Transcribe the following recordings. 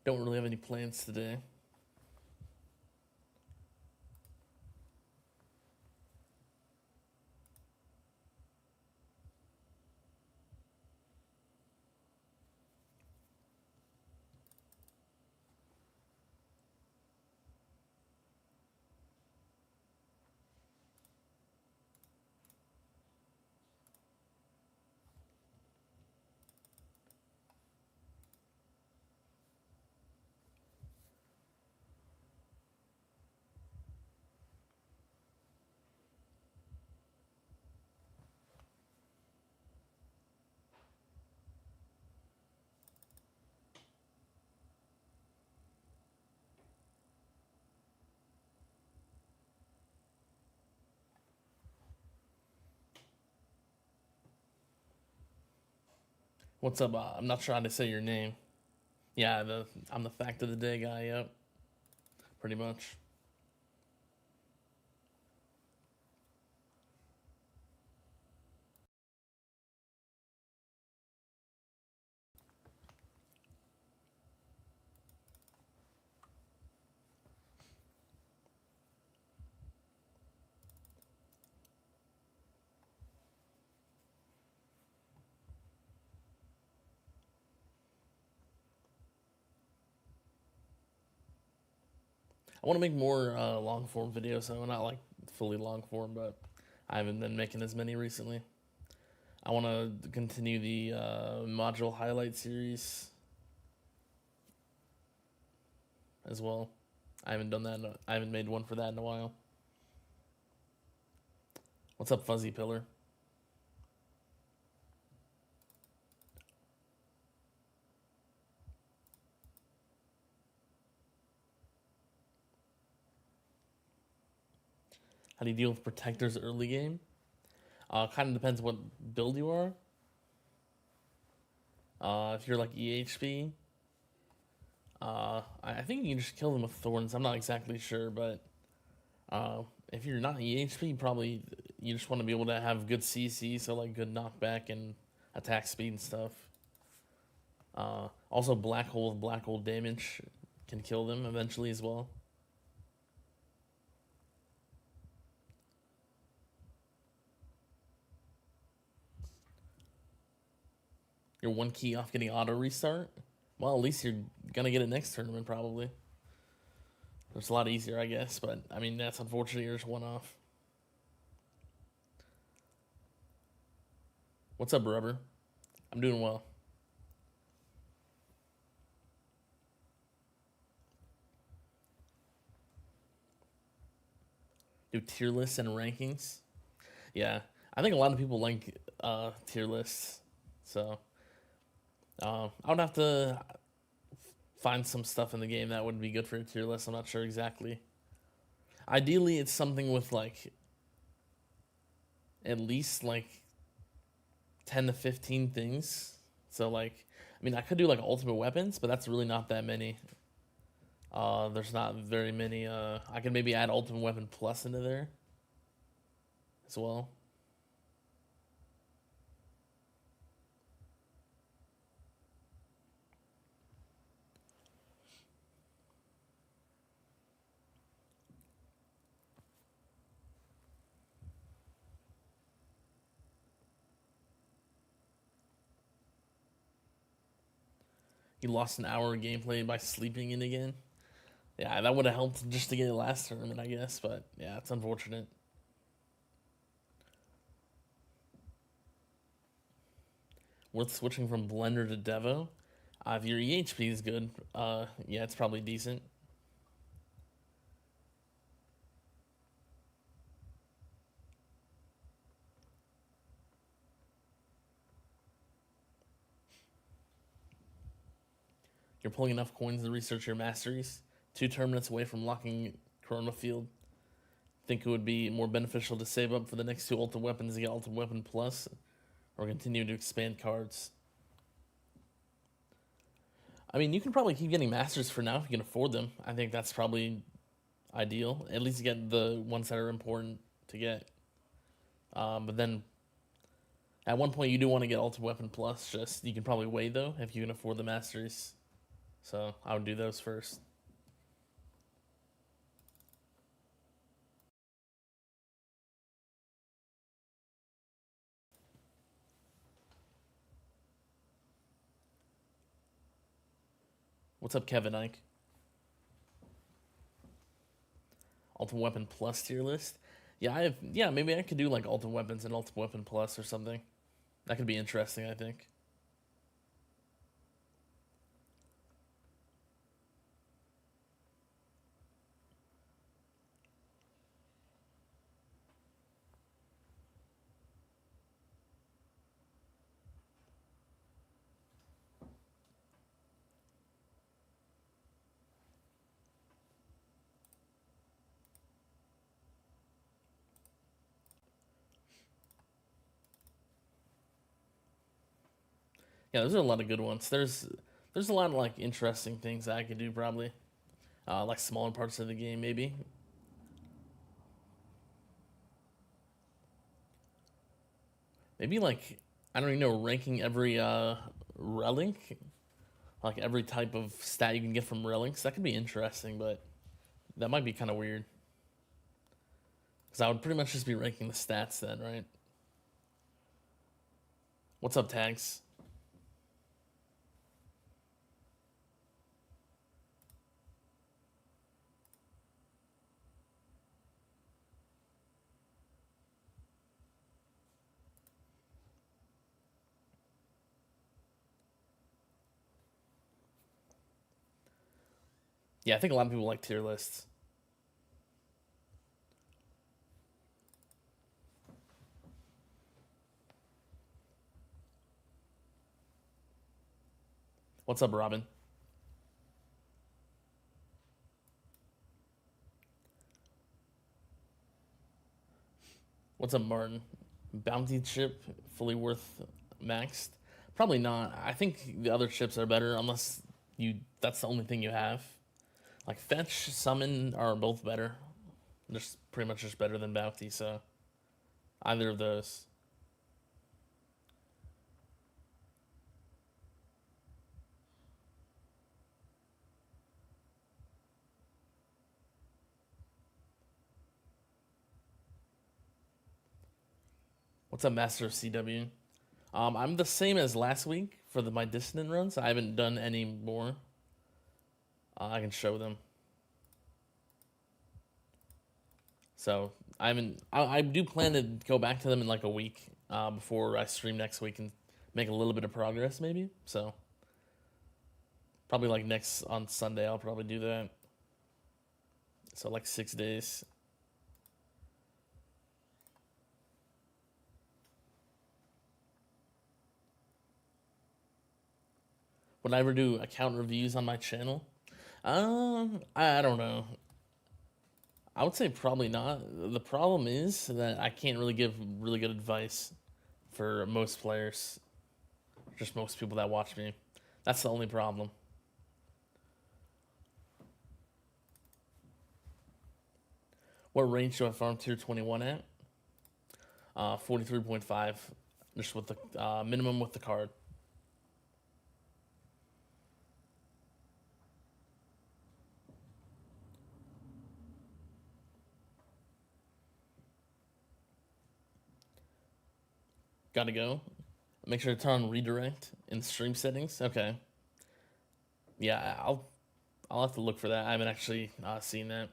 Don't really have any plans today. What's up? I'm not sure how to say your name. Yeah, I'm the fact of the day guy. Yep, pretty much. I want to make more long form videos, so not like fully long form, but I haven't been making as many recently. I want to continue the module highlight series as well. I haven't done that. I haven't made one for that in a while. What's up, Fuzzy Pillar? How do you deal with protectors early game? Kind of depends what build you are. If you're like EHP, I think you can just kill them with thorns. I'm not exactly sure, but if you're not EHP, probably you just want to be able to have good CC, so like good knockback and attack speed and stuff. Also, black hole damage can kill them eventually as well. You're one key off getting auto restart. Well, at least you're gonna get it next tournament probably. It's a lot easier, I guess, but I mean that's unfortunate. You're just one off. What's up, Rubber? I'm doing well. Do tier lists and rankings. Yeah, I think a lot of people like tier lists. So I would have to find some stuff in the game that would be good for a tier list. I'm not sure exactly. Ideally, it's something with like at least like 10 to 15 things. So like, I mean, I could do like ultimate weapons, but that's really not that many. There's not very many. I could maybe add ultimate weapon plus into there as well. He lost an hour of gameplay by sleeping in again. Yeah, that would have helped just to get it last tournament, I guess. But yeah, it's unfortunate. Worth switching from Blender to Devo. If your EHP is good, yeah, it's probably decent. You're pulling enough coins to research your masteries. 2 tournaments away from locking Corona Field. Think it would be more beneficial to save up for the next 2 ultimate weapons to get ultimate weapon plus, or continue to expand cards. I mean, you can probably keep getting masters for now if you can afford them. I think that's probably ideal. At least get the ones that are important to get. But then at one point you do want to get ultimate weapon plus. Just you can probably wait though if you can afford the masters. So I would do those first. What's up, Kevin Ike? Ultimate Weapon Plus tier list. Yeah, maybe I could do like Ultimate Weapons and Ultimate Weapon Plus or something. That could be interesting, I think. Yeah, those are a lot of good ones. There's a lot of like interesting things that I could do probably. Like smaller parts of the game maybe. Maybe like I don't even know, ranking every relic, like every type of stat you can get from relics. That could be interesting, but that might be kind of weird. Because I would pretty much just be ranking the stats then, right? What's up, tags? Yeah, I think a lot of people like tier lists. What's up, Robin? What's up, Martin? Bounty chip fully worth maxed? Probably not. I think the other chips are better unless you that's the only thing you have. Like fetch, summon are both better. Just pretty much just better than bounty, so either of those. What's up, Master of CW? I'm the same as last week for my Dissonant runs. I haven't done any more. I can show them. So I haven't. I do plan to go back to them in like a week before I stream next week and make a little bit of progress, maybe. So probably like next on Sunday, I'll probably do that. So like 6 days. Would I ever do account reviews on my channel? I don't know. I would say probably not. The problem is that I can't really give really good advice for most players, just most people that watch me. That's the only problem. What range do I farm tier 21 at? 43.5, just with the minimum with the card. Gotta go. Make sure to turn on redirect in stream settings. Okay. Yeah, I'll have to look for that. I haven't actually seen that.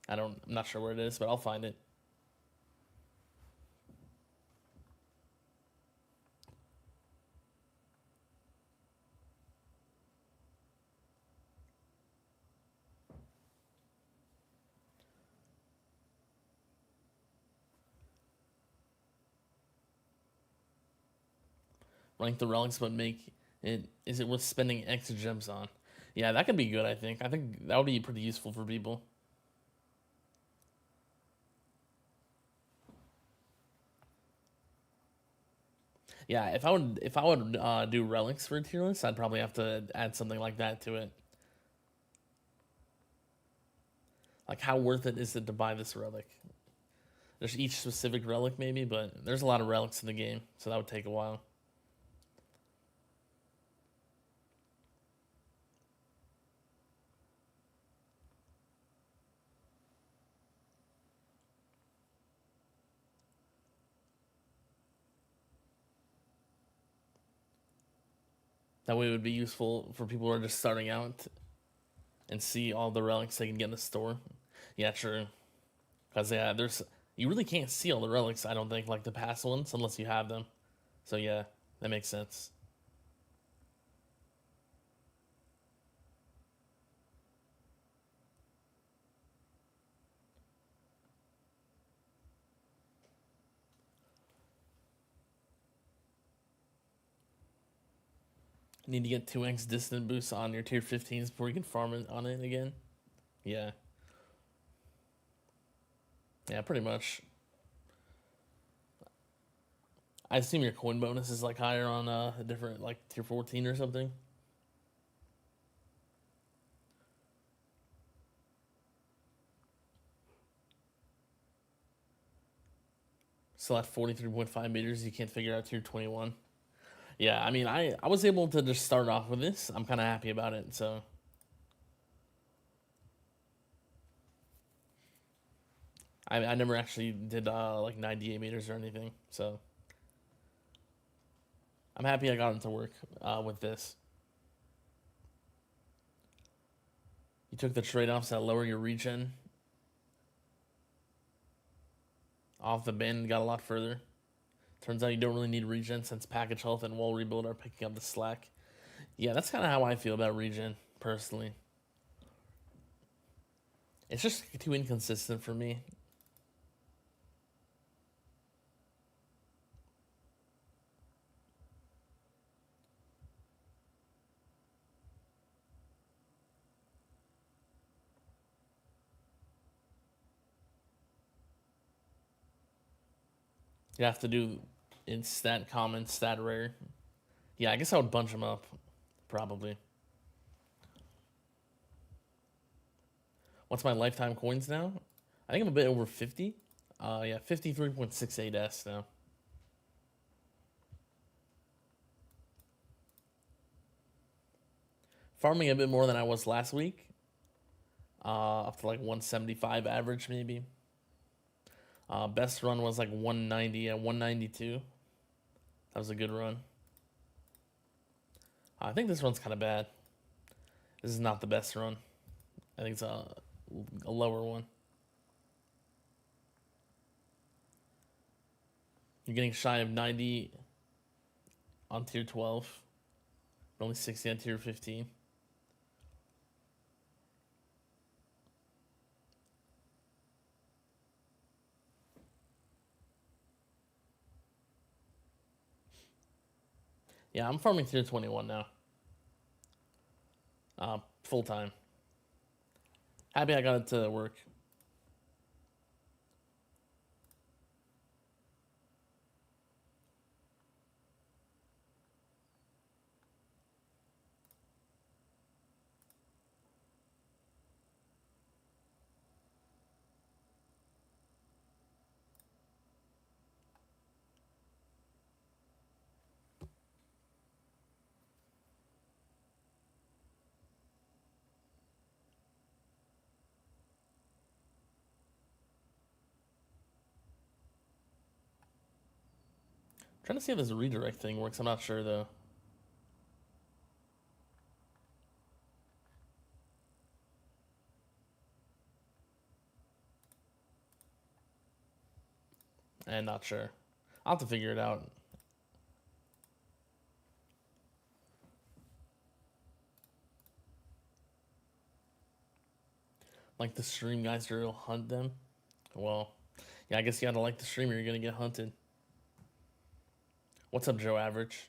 I'm not sure where it is, but I'll find it. Rank the relics, but make it. Is it worth spending extra gems on? Yeah, that could be good. I think that would be pretty useful for people. Yeah, if I would do relics for a tier list, I'd probably have to add something like that to it. Like, how worth it is it to buy this relic? There's each specific relic, maybe, but there's a lot of relics in the game, so that would take a while. That way it would be useful for people who are just starting out and see all the relics they can get in the store. Yeah, true. Because yeah, there's you really can't see all the relics. I don't think like the past ones unless you have them. So yeah, that makes sense. You need to get 2x distant boosts on your tier 15s before you can farm it on it again. Yeah. Yeah, pretty much. I assume your coin bonus is like higher on a different like tier 14 or something. Still at 43.5 meters, you can't figure out tier 21. Yeah, I mean, I was able to just start off with this. I'm kind of happy about it. So I never actually did like 98 meters or anything. So I'm happy I got into work with this. You took the trade offs that lower your regen off the bin, got a lot further. Turns out you don't really need regen since package health and wall rebuild are picking up the slack. Yeah, that's kind of how I feel about regen personally. It's just too inconsistent for me. You have to do in stat common, stat rare. Yeah, I guess I would bunch them up, probably. What's my lifetime coins now? I think I'm a bit over 50. Yeah, 53.68S now. Farming a bit more than I was last week. Up to like 175 average, maybe. Best run was like 190 and 192. That was a good run. I think this run's kind of bad. This is not the best run. I think it's a lower one. You're getting shy of 90 on tier 12, but only 60 on tier 15. Yeah, I'm farming tier 21 now. Full time. Happy I got it to work. Trying to see if this redirect thing works. I'm not sure though. And not sure. I'll have to figure it out. Like the stream guys will hunt them. Well, yeah, I guess you gotta like the streamer, you're gonna get hunted. What's up, Joe Average?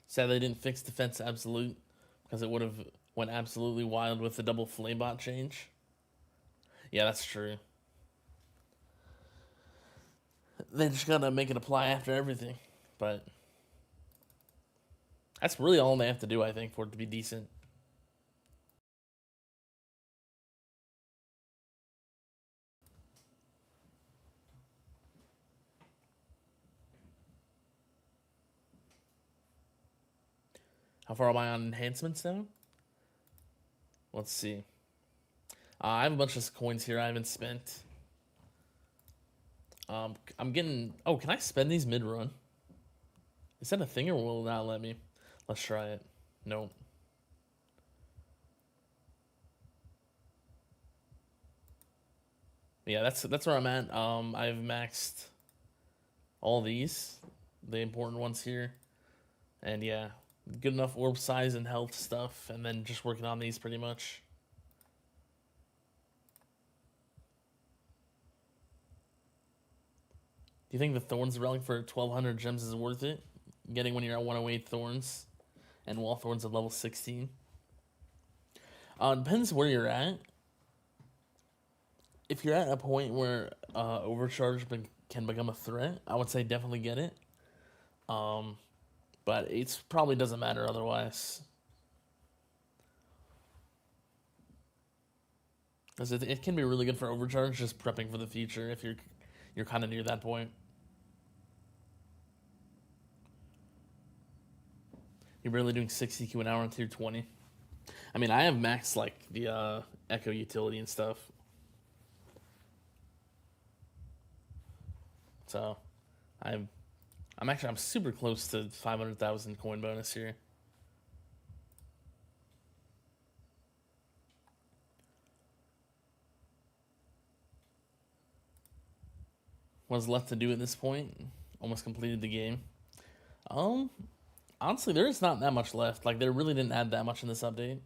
Sad they didn't fix Defense Absolute because it would have went absolutely wild with the double flamebot change. Yeah, that's true. They just gotta make it apply after everything, but that's really all they have to do, I think, for it to be decent. How far am I on enhancements now? Let's see. I have a bunch of coins here I haven't spent. I'm getting. Oh, can I spend these mid run? Is that a thing or will it not let me? Let's try it. Nope. Yeah, that's where I'm at. I've maxed all these, the important ones here, and yeah, good enough orb size and health stuff, and then just working on these pretty much. Do you think the Thorns Relic for 1,200 gems is worth it? Getting when you're at 108 Thorns and Wall Thorns at level 16? Depends where you're at. If you're at a point where Overcharge can become a threat, I would say definitely get it. But it probably doesn't matter otherwise. Because it can be really good for Overcharge, just prepping for the future if you're kind of near that point. You're barely doing 60Q an hour on tier 20. I mean, I have maxed like the Echo utility and stuff. So, I'm super close to 500,000 coin bonus here. What's left to do at this point? Almost completed the game. Honestly, there is not that much left. Like, they really didn't add that much in this update.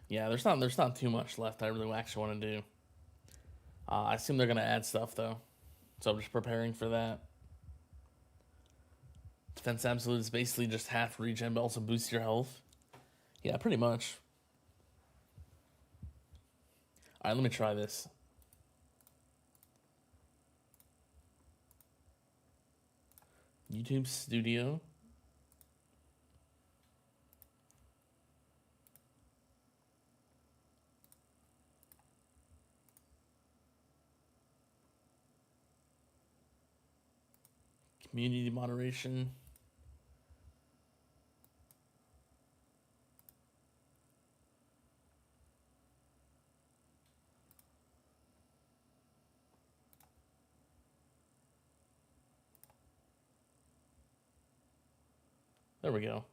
Yeah, there's not too much left I really actually want to do. I assume they're gonna add stuff though, so I'm just preparing for that. Defense Absolute is basically just half regen, but also boosts your health. Yeah, pretty much. All right, let me try this. YouTube Studio. Community moderation. There we go.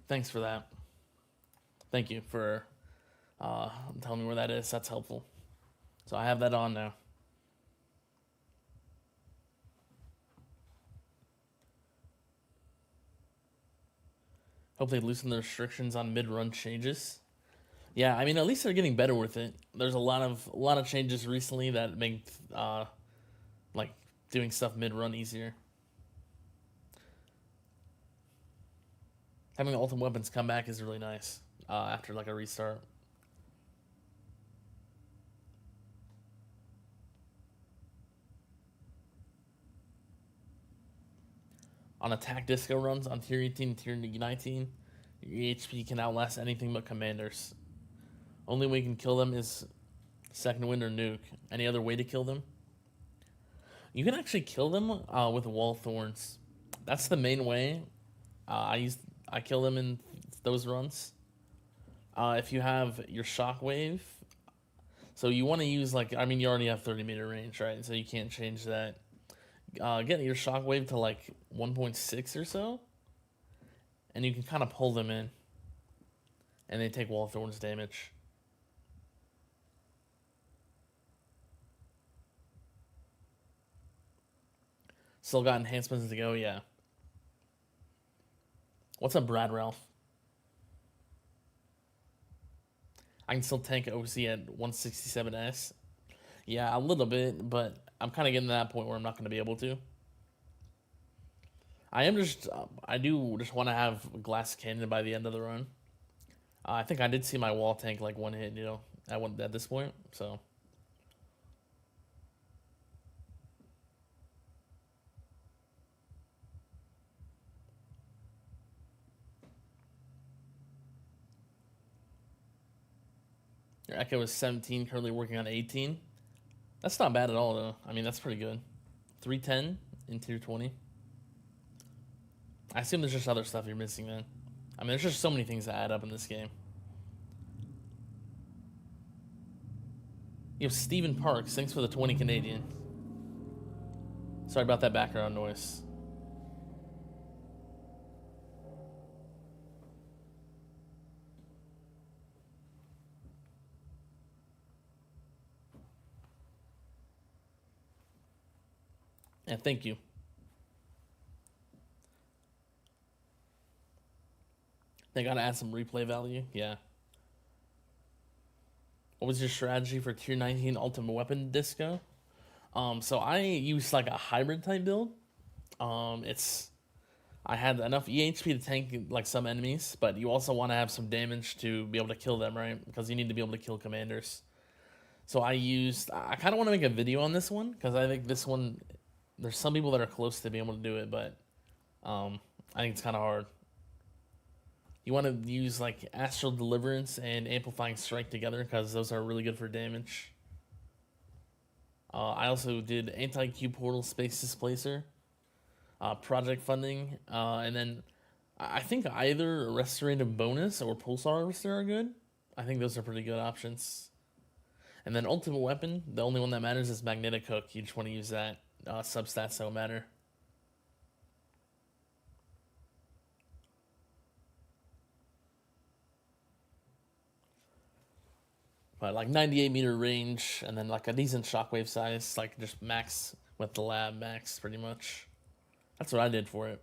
Thanks for that. Thank you for telling me where that is. That's helpful. So I have that on now. Hope they loosen the restrictions on mid-run changes. Yeah, I mean, at least they're getting better with it. There's a lot of changes recently that make like doing stuff mid-run easier. Having the ultimate weapons come back is really nice after like a restart. On attack disco runs on tier 18 and tier 19, your HP can outlast anything but commanders. Only way you can kill them is second wind or nuke. Any other way to kill them? You can actually kill them with wall thorns. That's the main way. I kill them in those runs. If you have your shockwave, so you want to use like, I mean, you already have 30-meter range, right? So you can't change that. Get your shockwave to like 1.6 or so, and you can kind of pull them in, and they take wall thorns damage. Still got enhancements to go, yeah. What's up, Brad Ralph? I can still tank OC at 167S. Yeah, a little bit, but I'm kind of getting to that point where I'm not going to be able to. I do just want to have glass cannon by the end of the run. I think I did see my wall tank like one hit, at this point, so. Your Echo is 17, currently working on 18. That's not bad at all, though. I mean, that's pretty good. 310 in tier 20. I assume there's just other stuff you're missing then. I mean, there's just so many things that add up in this game. You have Stephen Parks. Thanks for the 20 Canadian. Sorry about that background noise. And thank you. They gotta add some replay value. Yeah. What was your strategy for tier 19 ultimate weapon disco? So I used like a hybrid type build. It's I had enough EHP to tank like some enemies, but you also want to have some damage to be able to kill them, right? Because you need to be able to kill commanders. So I kind of want to make a video on this one because I think this one, there's some people that are close to being able to do it, but I think it's kind of hard. You want to use like Astral Deliverance and Amplifying Strike together because those are really good for damage. I also did Anti-Q Portal, Space Displacer, Project Funding, and then I think either Restorative Bonus or Pulsar Harvester are good. I think those are pretty good options. And then Ultimate Weapon, the only one that matters is Magnetic Hook. You just want to use that. Substats don't matter. But like 98-meter range, and then like a decent shockwave size, like just max with the lab max, pretty much. That's what I did for it.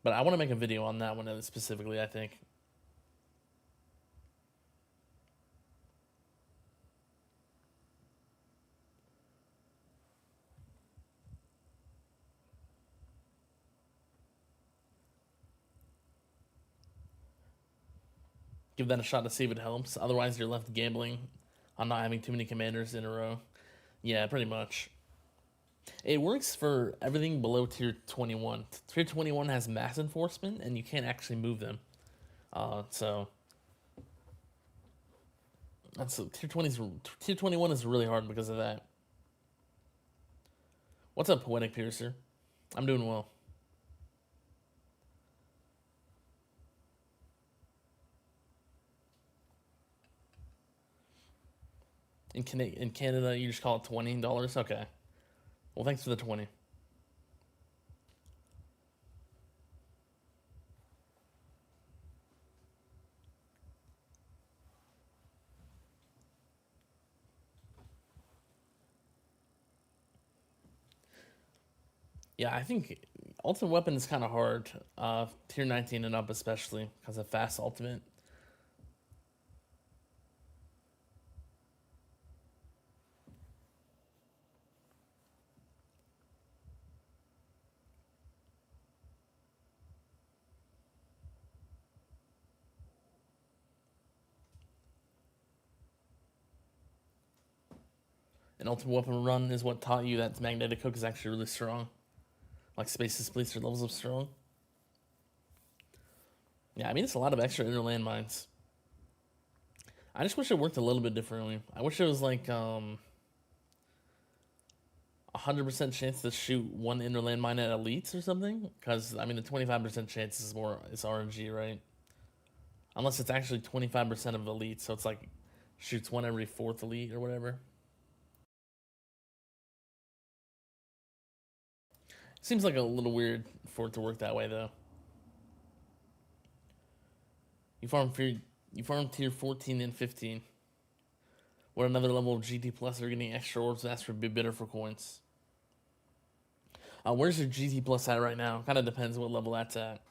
But I want to make a video on that one specifically, I think. Give that a shot to see if it helps. Otherwise, you're left gambling on not having too many commanders in a row. Yeah, pretty much. It works for everything below tier 21. Tier 21 has mass enforcement, and you can't actually move them. So that's tier 20's tier 21 is really hard because of that. What's up, Poetic Piercer? I'm doing well. In Canada, you just call it $20. Okay. Well, thanks for the 20. Yeah, I think ultimate weapon is kind of hard. Tier 19 and up, especially because of fast ultimate. An ultimate weapon run is what taught you that Magnetic Hook is actually really strong. Like Space Displacer levels up strong. Yeah, I mean, it's a lot of extra inner landmines. I just wish it worked a little bit differently. I wish it was like 100% chance to shoot one inner landmine at elites or something. Because, I mean, the 25% chance is RNG, right? Unless it's actually 25% of elites, so it's like shoots one every fourth elite or whatever. Seems like a little weird for it to work that way, though. You farm tier 14 and 15. What another level of GT Plus are getting extra orbs that's for bidder for coins. Where's your GT Plus at right now? Kind of depends what level that's at.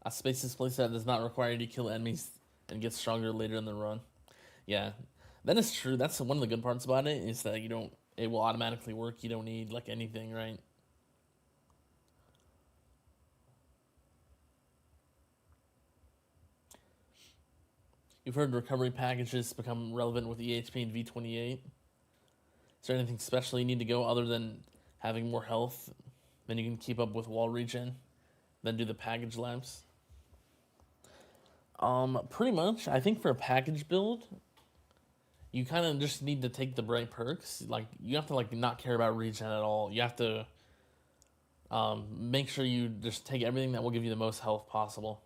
A Space Displacer that does not require you to kill enemies and get stronger later in the run. Yeah, that is true. That's one of the good parts about it is that it will automatically work. You don't need like anything, right? You've heard recovery packages become relevant with EHP and V28. Is there anything special you need to go other than having more health than you can keep up with wall regen? Then do the package labs? Pretty much. I think for a package build, you kind of just need to take the bright perks. Like you have to like not care about regen at all. You have to make sure you just take everything that will give you the most health possible.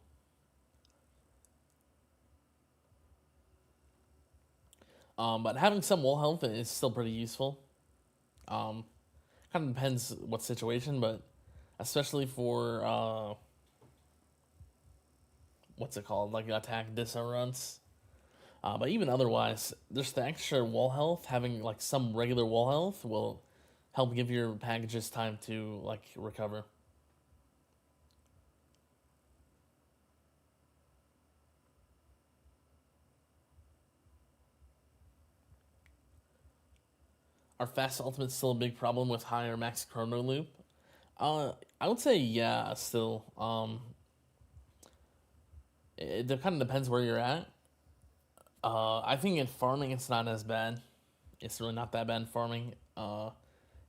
But having some wall health is still pretty useful. Kind of depends what situation, but especially for what's it called, like attack dis runs. But even otherwise, just the extra wall health, having like some regular wall health will help give your packages time to like recover. Are fast ultimates still a big problem with higher max chrono loop? I would say yeah. Still, it kind of depends where you're at. I think in farming it's not as bad. It's really not that bad in farming.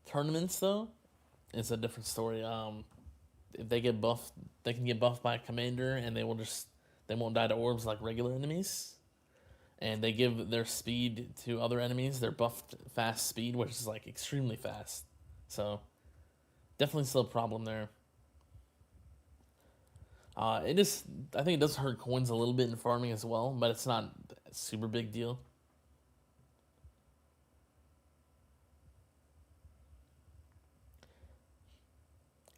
Tournaments though, it's a different story. If they get buffed, they can get buffed by a commander, and they won't die to orbs like regular enemies. And they give their speed to other enemies. They're buffed fast speed, which is like extremely fast. So definitely still a problem there. It is. I think it does hurt coins a little bit in farming as well, but it's not a super big deal.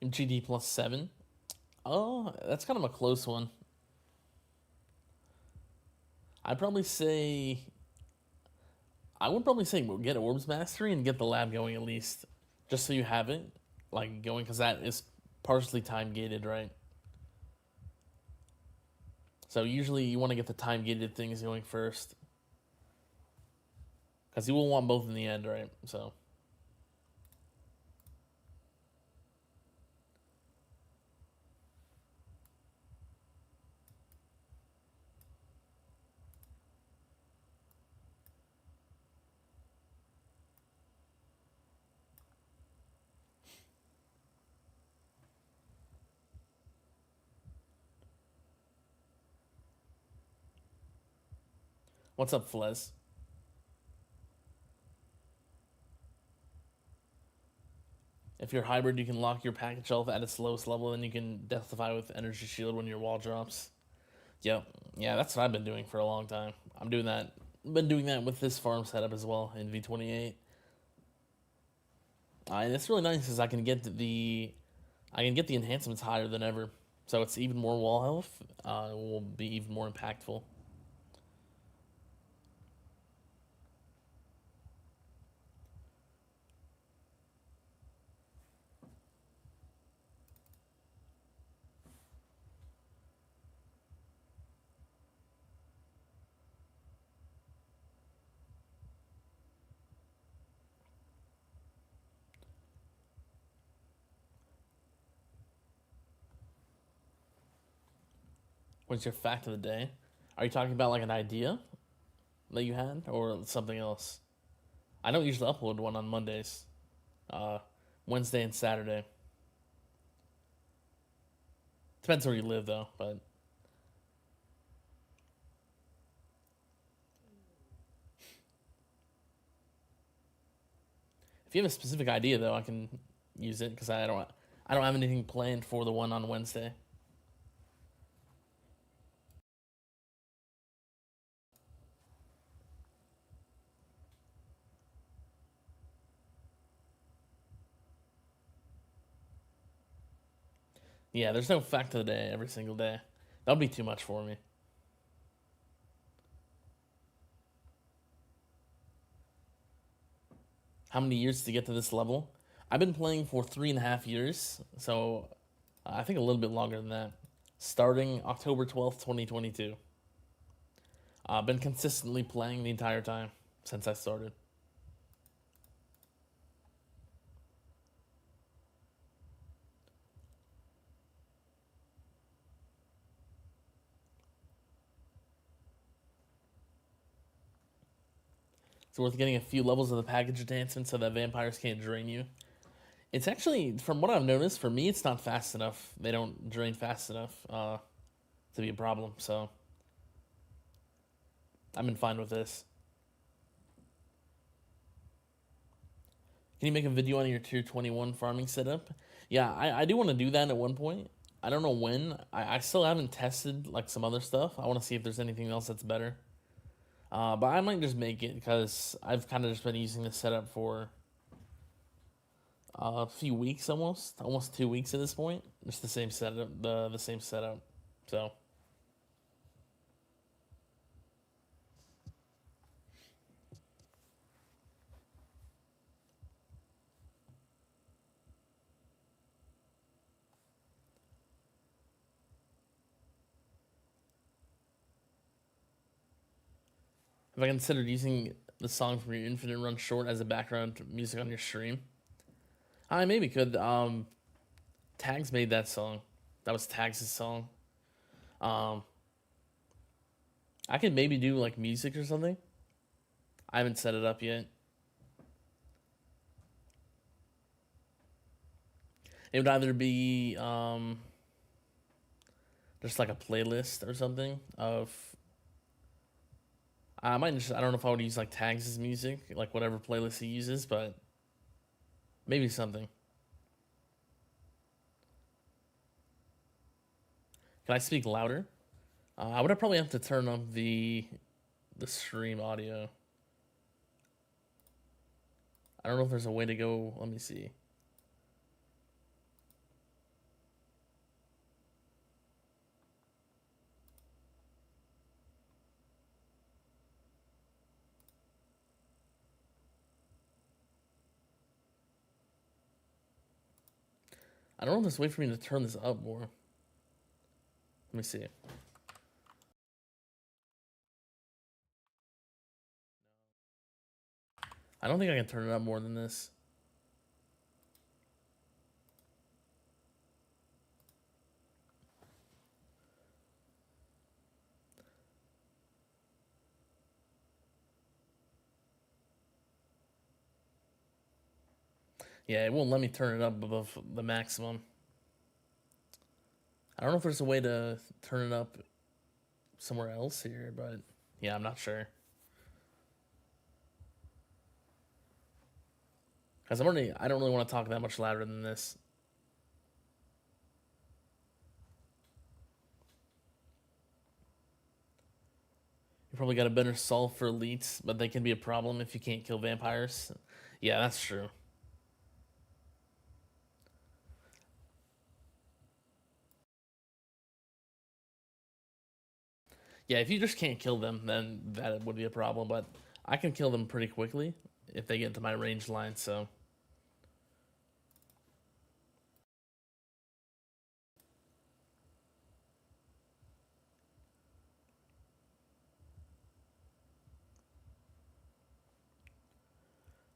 GD plus 7. Oh, that's kind of a close one. I'd probably say. I would probably say get Orbs Mastery and get the lab going at least, just so you have it like going, because that is partially time gated, right? So usually you want to get the time gated things going first, because you will want both in the end, right? So. What's up, Flez? If you're hybrid, you can lock your package health at its lowest level, and you can deathify with energy shield when your wall drops. Yep, yeah, that's what I've been doing for a long time. I'm doing that. Been doing that with this farm setup as well in V28. And it's really nice because I can get the enhancements higher than ever, so it's even more wall health. It will be even more impactful. What's your fact of the day? Are you talking about like an idea that you had, or something else? I don't usually upload one on Mondays, uh, Wednesday and Saturday. Depends where you live though, but if you have a specific idea though, I can use it because I don't have anything planned for the one on Wednesday. Yeah, there's no fact of the day every single day. That would be too much for me. How many years to get to this level? I've been playing for 3.5 years, so I think a little bit longer than that. Starting October 12th, 2022. I've been consistently playing the entire time since I started. It's worth getting a few levels of the package enhancement so that vampires can't drain you. It's actually, from what I've noticed, for me, it's not fast enough. They don't drain fast enough to be a problem. So I've been fine with this. Can you make a video on your tier 21 farming setup? Yeah, I do want to do that at one point. I don't know when. I still haven't tested like some other stuff. I want to see if there's anything else that's better. But I might just make it because I've kind of just been using this setup for a few weeks, almost 2 weeks at this point. Just the same setup, the same setup. So have I considered using the song from your Infinite Run Short as a background music on your stream? I maybe could. Tags made that song. That was Tags' song. Um, I could maybe do like music or something. I haven't set it up yet. It would either be just like a playlist or something of. I might just. I don't know if I would use like Tags' music, like whatever playlist he uses, but maybe something. Can I speak louder? I would probably have to turn up the stream audio. I don't know if there's a way to go. Let me see. I don't know if there's a way for me to turn this up more. Let me see. I don't think I can turn it up more than this. Yeah, it won't let me turn it up above the maximum. I don't know if there's a way to turn it up somewhere else here, but yeah, I'm not sure. Because I don't really want to talk that much louder than this. You probably got a better solve for elites, but they can be a problem if you can't kill vampires. Yeah, that's true. Yeah, if you just can't kill them, then that would be a problem, but I can kill them pretty quickly if they get to my range line, so.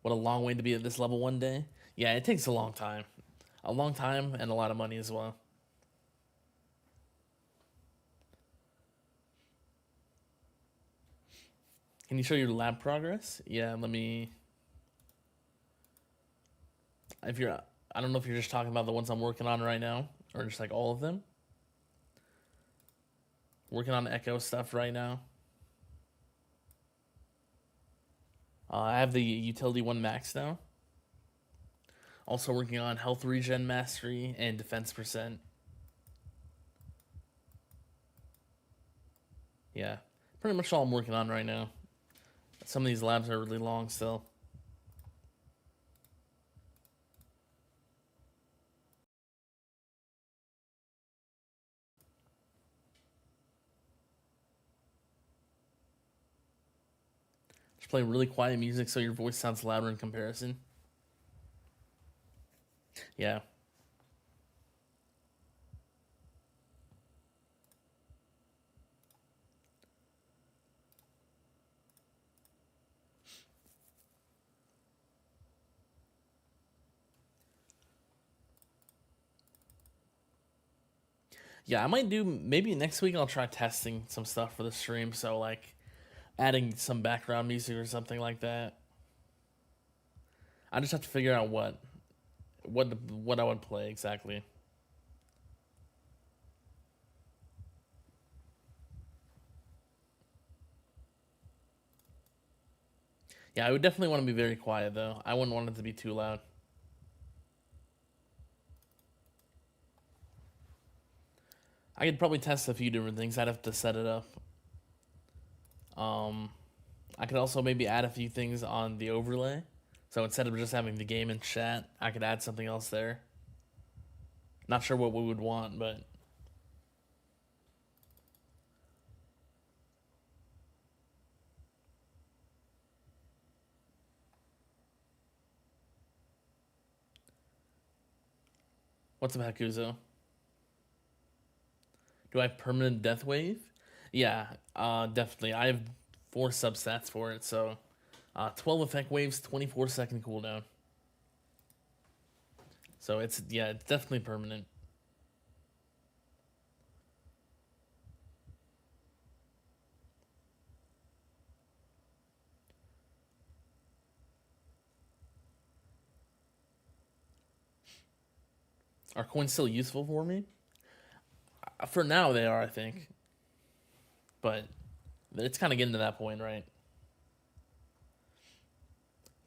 What a long way to be at this level one day. Yeah, it takes a long time. A long time and a lot of money as well. Can you show your lab progress? Yeah, let me. If you're, I don't know if you're just talking about the ones I'm working on right now, or just like all of them. Working on Echo stuff right now. I have the utility one max now. Also working on health regen mastery and defense percent. Yeah, pretty much all I'm working on right now. Some of these labs are really long still. Just play really quiet music so your voice sounds louder in comparison. Yeah. Yeah, I might do maybe next week. I'll try testing some stuff for the stream. So like adding some background music or something like that. I just have to figure out what I would play exactly. Yeah, I would definitely want to be very quiet though. I wouldn't want it to be too loud. I could probably test a few different things. I'd have to set it up. Um, I could also maybe add a few things on the overlay. So instead of just having the game and chat, I could add something else there. Not sure what we would want, but what's up, Hakuzo? Do I have permanent death wave? Yeah, definitely. I have 4 substats for it, so 12 effect waves, 24-second cooldown. So it's definitely permanent. Are coins still useful for me? For now, they are, I think. But it's kind of getting to that point, right?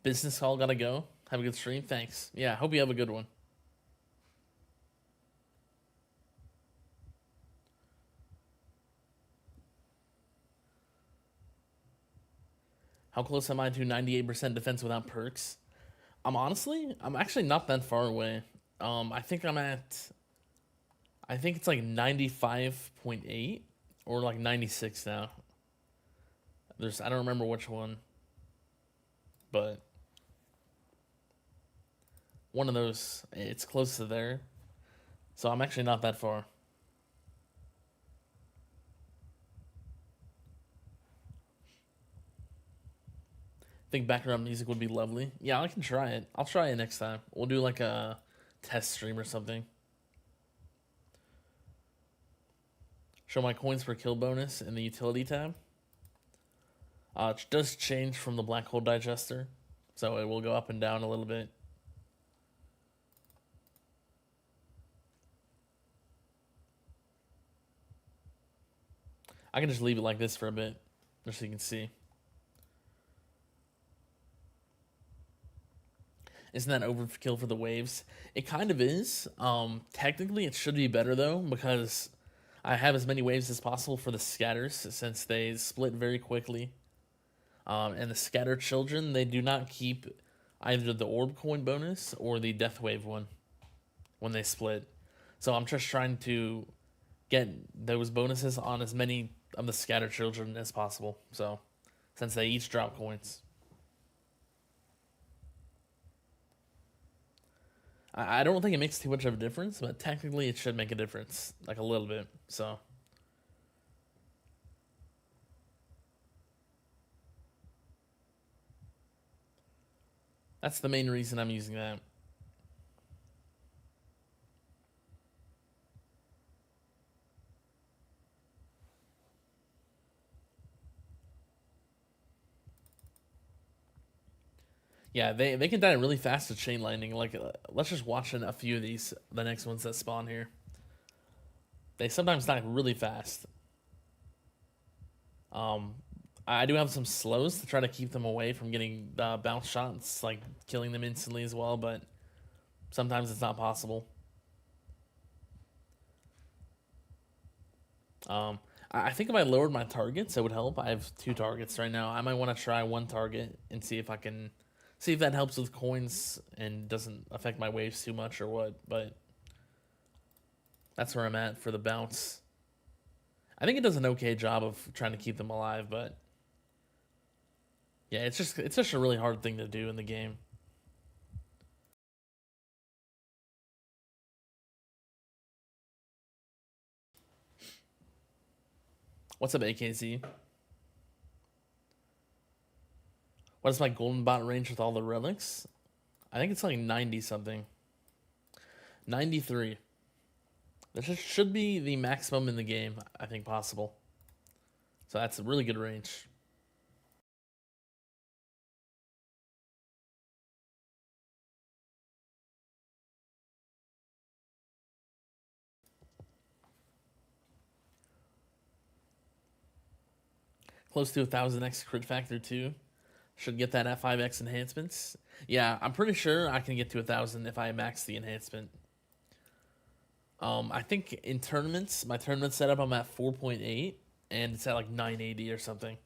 Business call, gotta go. Have a good stream. Thanks. Yeah, hope you have a good one. How close am I to 98% defense without perks? I'm actually not that far away. I think it's like 95.8 or like 96 now. I don't remember which one, but one of those, it's close to there. So I'm actually not that far. I think background music would be lovely. Yeah, I can try it. I'll try it next time. We'll do like a test stream or something. Show my coins per kill bonus in the utility tab. It does change from the black hole digester, so it will go up and down a little bit. I can just leave it like this for a bit, just so you can see. Isn't that overkill for the waves? It kind of is. Technically, it should be better though, because I have as many waves as possible for the scatters, since they split very quickly. And the scattered children, they do not keep either the orb coin bonus or the death wave one when they split. So I'm just trying to get those bonuses on as many of the scattered children as possible. So since they each drop coins. I don't think it makes too much of a difference, but technically it should make a difference, like a little bit. So that's the main reason I'm using that. Yeah, they can die really fast with chain lightning. Like, let's just watch a few of these, the next ones that spawn here. They sometimes die really fast. I do have some slows to try to keep them away from getting bounce shots, like killing them instantly as well, but sometimes it's not possible. I think if I lowered my targets, it would help. I have 2 targets right now. I might want to try 1 target and see if that helps with coins and doesn't affect my waves too much or what, but that's where I'm at for the bounce. I think it does an okay job of trying to keep them alive, but yeah, it's just a really hard thing to do in the game. What's up, AKZ? What is my golden bot range with all the relics? I think it's like 90 something. 93. This should be the maximum in the game, I think, possible. So that's a really good range. Close to 1000x crit factor too. Should get that at 5x enhancements. Yeah, I'm pretty sure I can get to 1000 if I max the enhancement. I think in tournaments, my tournament setup, I'm at 4.8, and it's at like 980 or something.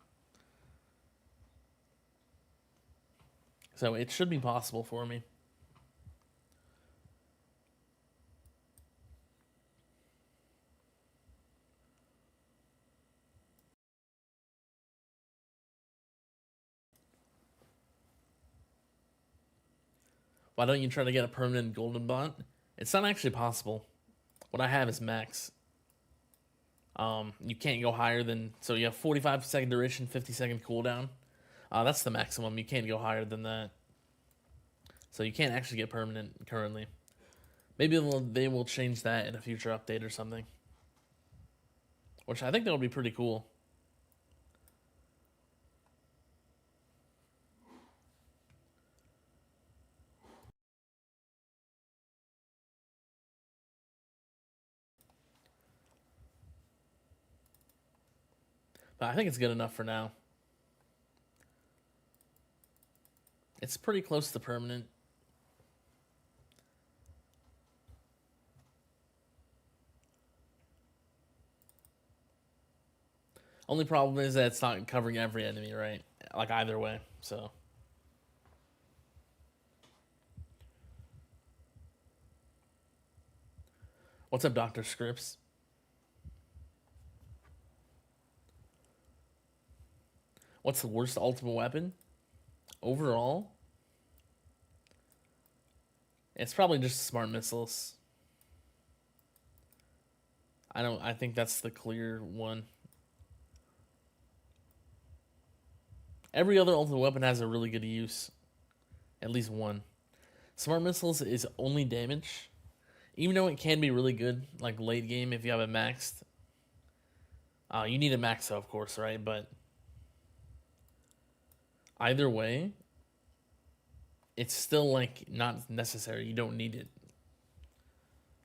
So it should be possible for me. Why don't you try to get a permanent golden bot? It's not actually possible. What I have is max. You can't go higher than, so you have 45-second duration, 50-second cooldown. That's the maximum. You can't go higher than that. So you can't actually get permanent currently. Maybe they will change that in a future update or something. Which I think that would be pretty cool. But I think it's good enough for now. It's pretty close to permanent. Only problem is that it's not covering every enemy, right? Like either way, so. What's up, Dr. Scripps? What's the worst ultimate weapon? Overall? It's probably just smart missiles. I think that's the clear one. Every other ultimate weapon has a really good use. At least one. Smart missiles is only damage. Even though it can be really good, like late game if you have it maxed. You need a max though, of course, right? But either way, it's still like not necessary. You don't need it.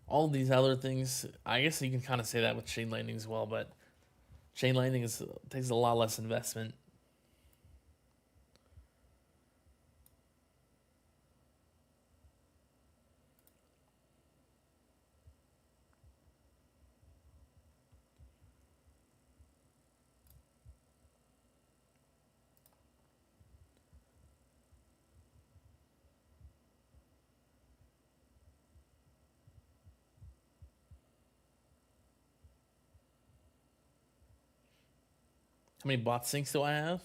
All these other things, I guess you can kind of say that with chain lightning as well, but chain lightning takes a lot less investment. How many bot sinks do I have?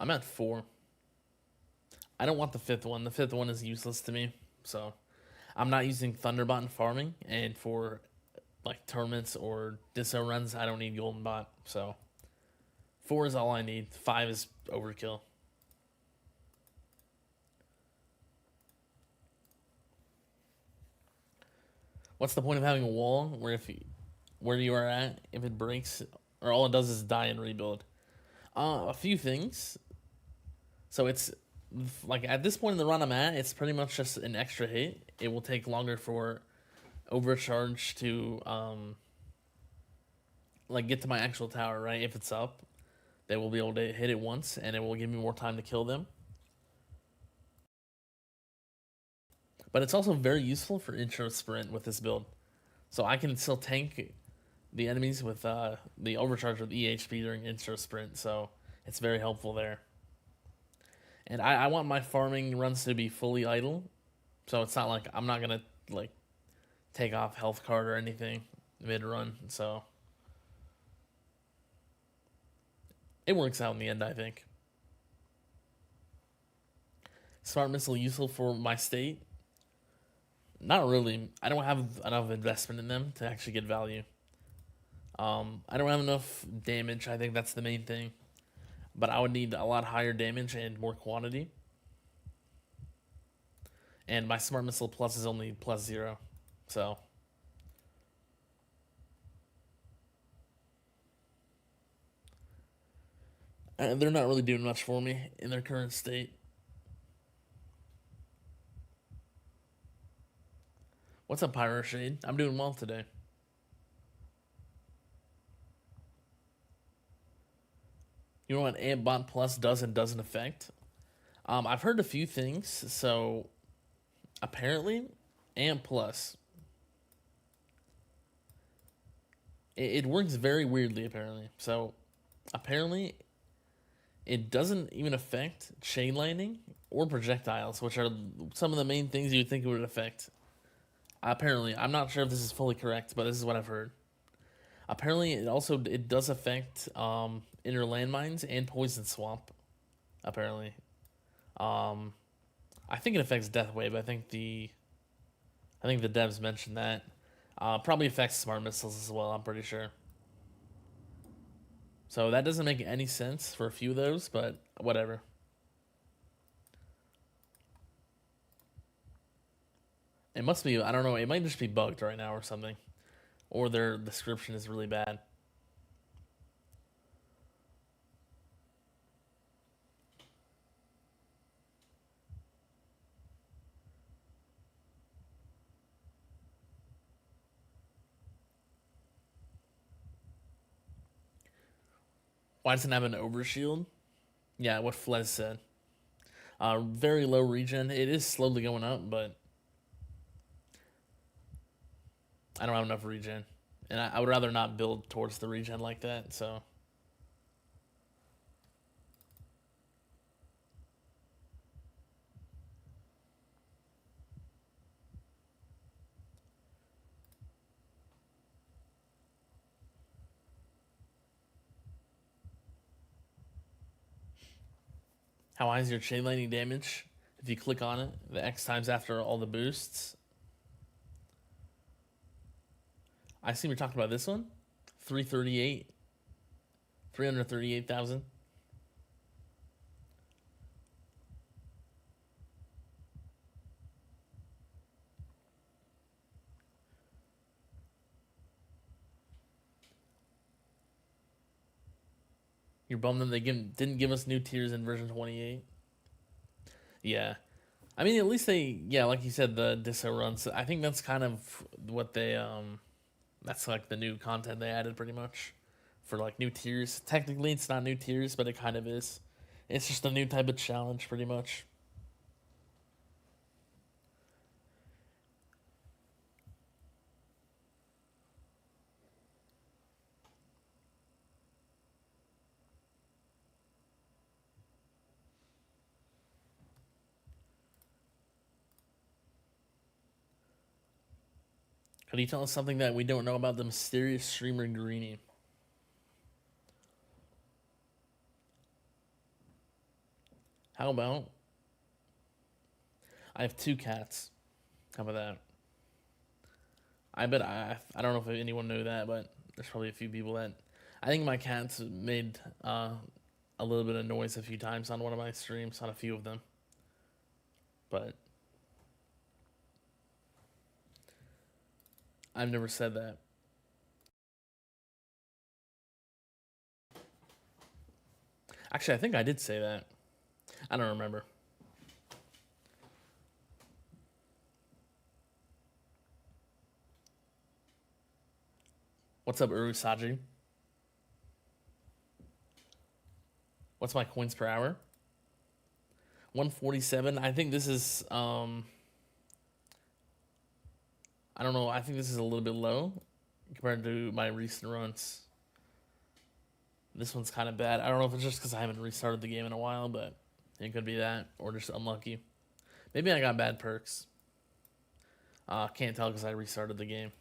I'm at 4. I don't want the 5th one. The 5th one is useless to me, so I'm not using Thunderbot in farming, and for like tournaments or Disso runs, I don't need Golden Bot. So 4 is all I need. 5 is overkill. What's the point of having a wall where you are at, if it breaks, or all it does is die and rebuild? A few things. So it's like at this point in the run I'm at, it's pretty much just an extra hit. It will take longer for overcharge to like get to my actual tower, right? If it's up, they will be able to hit it once, and it will give me more time to kill them. But it's also very useful for intro sprint with this build. So I can still tank the enemies with the overcharge with EHP during intro sprint, so it's very helpful there. And I want my farming runs to be fully idle, so it's not like I'm not gonna like take off health card or anything mid run. So it works out in the end, I think. Smart missile useful for my state? Not really. I don't have enough investment in them to actually get value. I don't have enough damage. I think that's the main thing. But I would need a lot higher damage and more quantity. And my smart missile plus is only +0. So they're not really doing much for me in their current state. What's up, Pyro Shade? I'm doing well today. You know what Antbot Plus does and doesn't affect? I've heard a few things. So apparently, Ant Plus it works very weirdly. Apparently, so apparently it doesn't even affect chain lightning or projectiles, which are some of the main things you'd think it would affect. Apparently, I'm not sure if this is fully correct, but this is what I've heard. Apparently, it does affect inner landmines and poison swamp. Apparently, um, I think it affects Death Wave. I think the devs mentioned that. Probably affects smart missiles as well. I'm pretty sure. So that doesn't make any sense for a few of those, but whatever. It must be. I don't know. It might just be bugged right now or something, or their description is really bad. Why doesn't it have an overshield? Yeah, what Flez said. Very low regen. It is slowly going up, but I don't have enough regen, and I would rather not build towards the regen like that. So how high is your chain lightning damage? If you click on it, the X times after all the boosts. I assume you're talking about this one. 338. 338,000. You're bummed that didn't give us new tiers in version 28. Yeah. I mean, at least yeah, like you said, the Disso runs. I think that's kind of what that's like the new content they added pretty much for like new tiers. Technically, it's not new tiers, but it kind of is. It's just a new type of challenge, pretty much. Could you tell us something that we don't know about the mysterious streamer Greenie? How about I have two cats? How about that? I don't know if anyone knew that, but there's probably a few people that I think my cats made a little bit of noise a few times on one of my streams on a few of them. But I've never said that. Actually, I think I did say that. I don't remember. What's up, Urusaji? What's my coins per hour? 147. I think this is I don't know. I think this is a little bit low compared to my recent runs. This one's kind of bad. I don't know if it's just because I haven't restarted the game in a while, but it could be that or just unlucky. Maybe I got bad perks. Can't tell because I restarted the game.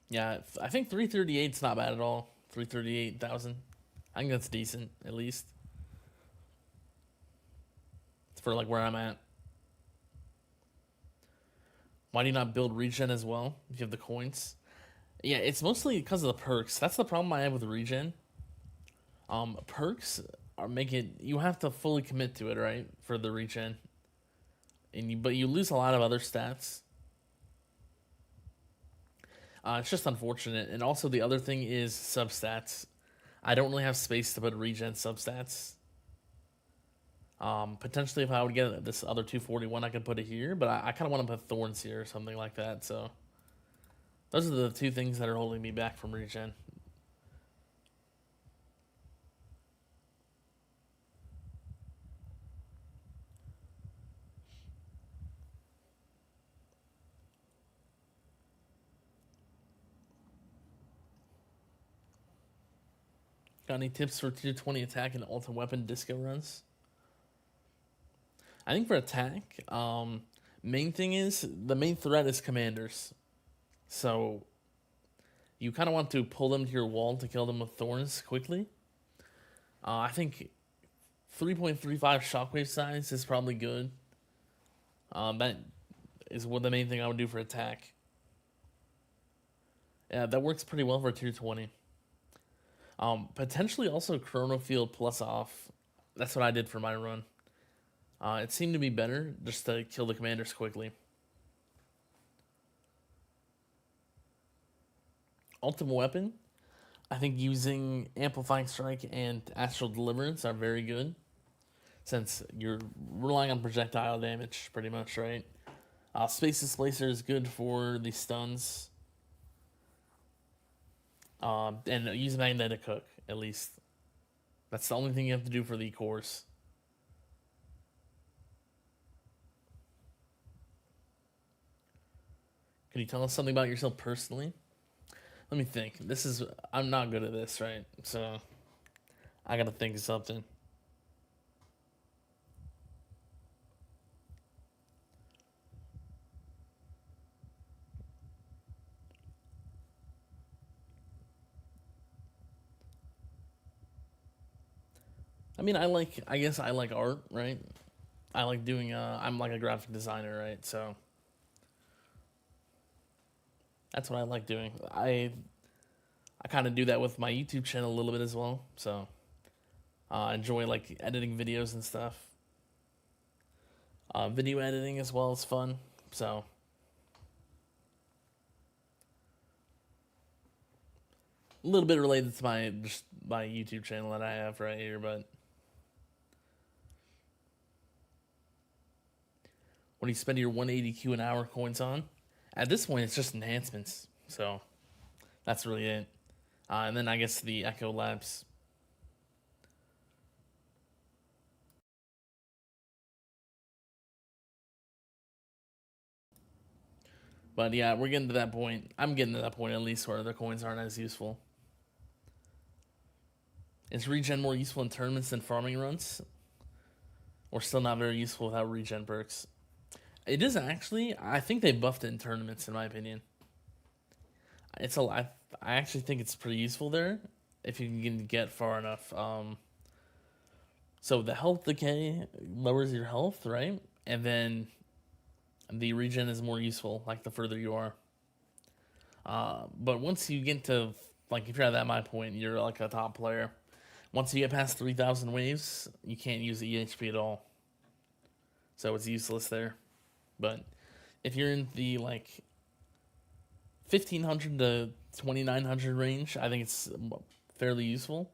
Yeah, I think 338 is not bad at all. 338,000. I think that's decent, at least. For like where I'm at. Why do you not build regen as well if you have the coins? Yeah, it's mostly because of the perks. That's the problem I have with regen. Perks are make it you have to fully commit to it, right, for the regen, but you lose a lot of other stats. It's just unfortunate, and also the other thing is substats. I don't really have space to put regen substats. Potentially, if I would get this other 241, I could put it here, but I kind of want to put thorns here or something like that. So those are the two things that are holding me back from regen. Got any tips for tier 20 attack and ultimate weapon disco runs? I think for attack, main thing is the main threat is commanders. So you kind of want to pull them to your wall to kill them with thorns quickly. I think 3.35 shockwave size is probably good. That is what the main thing I would do for attack. Yeah, that works pretty well for tier 20. Potentially also Chrono Field plus off. That's what I did for my run. It seemed to be better just to kill the commanders quickly. Ultimate weapon, I think using Amplifying Strike and Astral Deliverance are very good, since you're relying on projectile damage pretty much, right? Space Displacer is good for the stuns. And use Magnetic Hook, at least. That's the only thing you have to do for the cores. Can you tell us something about yourself personally? Let me think. I'm not good at this, right? So, I gotta think of something. I guess I like art, right? I like doing, I'm like a graphic designer, right? So, that's what I like doing. I kind of do that with my YouTube channel a little bit as well. So, I enjoy like editing videos and stuff. Video editing as well is fun. So, a little bit related to my YouTube channel that I have right here, but what do you spend your 180Q an hour coins on? At this point, it's just enhancements. So, that's really it. And then I guess the Echo Labs. But yeah, we're getting to that point. I'm getting to that point at least where the coins aren't as useful. Is regen more useful in tournaments than farming runs? Or still not very useful without regen perks? It is actually. I think they buffed it in tournaments, in my opinion. I actually think it's pretty useful there if you can get far enough. So the health decay lowers your health, right? And then the regen is more useful, like the further you are. But once you get to, like, if you're at my point, you're like a top player. Once you get past 3,000 waves, you can't use the EHP at all. So it's useless there. But if you're in the, like, 1,500 to 2,900 range, I think it's fairly useful.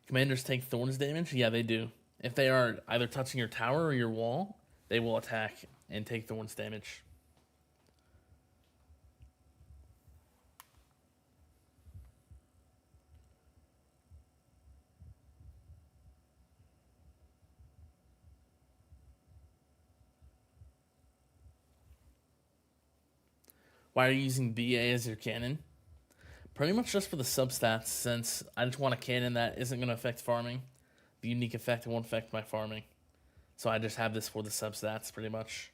Commanders take thorns damage? Yeah, they do. If they are either touching your tower or your wall, they will attack and take thorns damage. Why are you using BA as your cannon? Pretty much just for the substats, since I just want a cannon that isn't going to affect farming. The unique effect won't affect my farming. So I just have this for the substats, pretty much.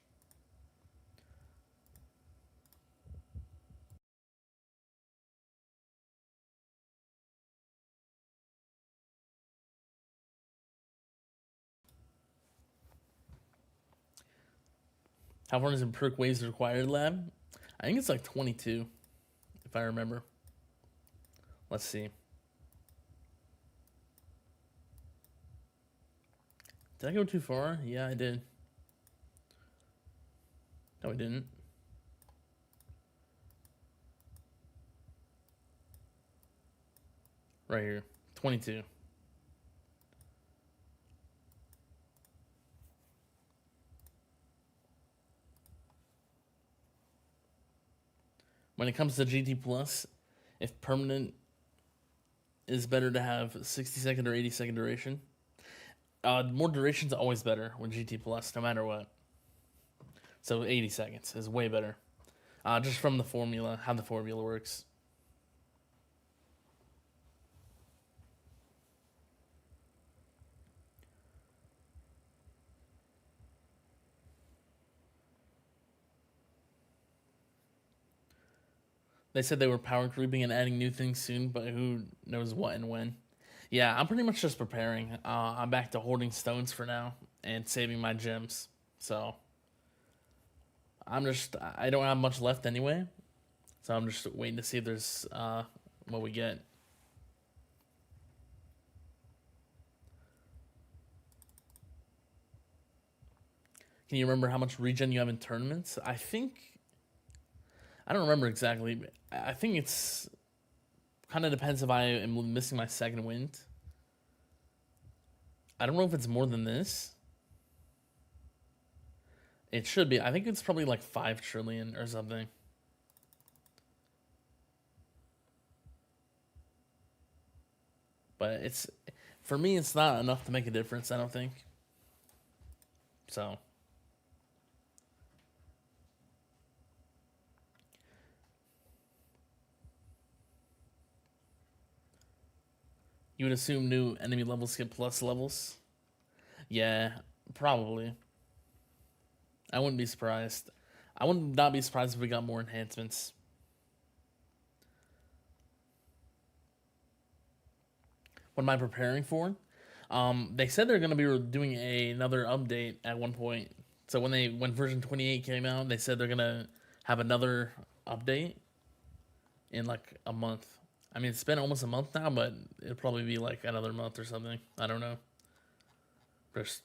How far does a perk waves required lab? I think it's like 22, if I remember. Let's see. Did I go too far? Yeah, I did. No, I didn't. Right here. 22. When it comes to GT Plus, if permanent is better to have 60-second or 80-second duration, more duration is always better with GT Plus, no matter what. So 80 seconds is way better. Just from the formula, how the formula works. They said they were power creeping and adding new things soon, but who knows what and when. Yeah, I'm pretty much just preparing. I'm back to hoarding stones for now and saving my gems. So I don't have much left anyway. So I'm just waiting to see if there's what we get. Can you remember how much regen you have in tournaments? I don't remember exactly. But I think it's kind of depends if I am missing my second wind. I don't know if it's more than this. It should be. I think it's probably like 5 trillion or something. But for me, it's not enough to make a difference, I don't think. So. You would assume new enemy levels get plus levels? Yeah, probably. I wouldn't be surprised. I would not be surprised if we got more enhancements. What am I preparing for? They said they're going to be doing another update at one point. So when version 28 came out, they said they're going to have another update in like a month. I mean, it's been almost a month now, but it'll probably be like another month or something. I don't know. Just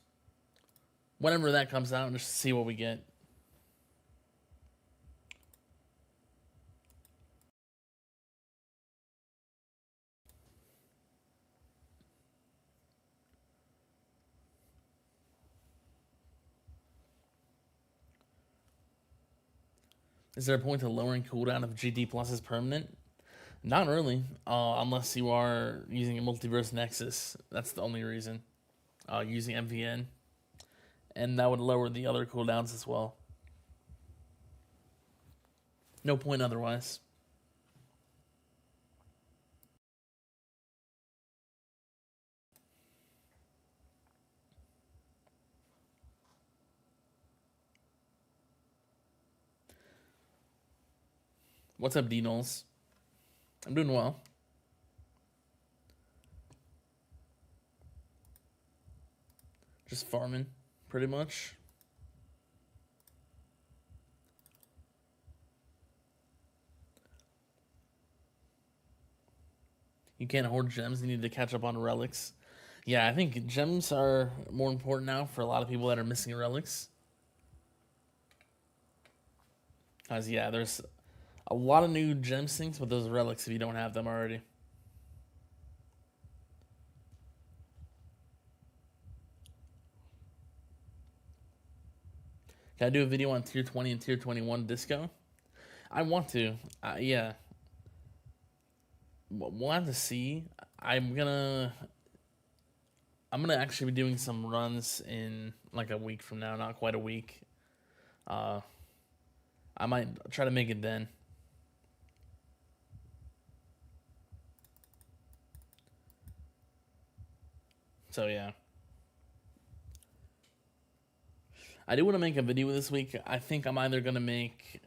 whenever that comes out, just see what we get. Is there a point to lowering cooldown if GT Plus is permanent? Not really, unless you are using a Multiverse Nexus. That's the only reason. Using MVN. And that would lower the other cooldowns as well. No point otherwise. What's up, D-Knowles? I'm doing well. Just farming, pretty much. You can't hoard gems. You need to catch up on relics. Yeah, I think gems are more important now for a lot of people that are missing relics. Because, yeah, there's a lot of new gem sinks with those relics if you don't have them already. Can I do a video on tier 20 and tier 21 disco? I want to. Yeah. We'll have to see. I'm gonna actually be doing some runs in like a week from now, not quite a week. I might try to make it then. So yeah. I do want to make a video this week. I think I'm either gonna make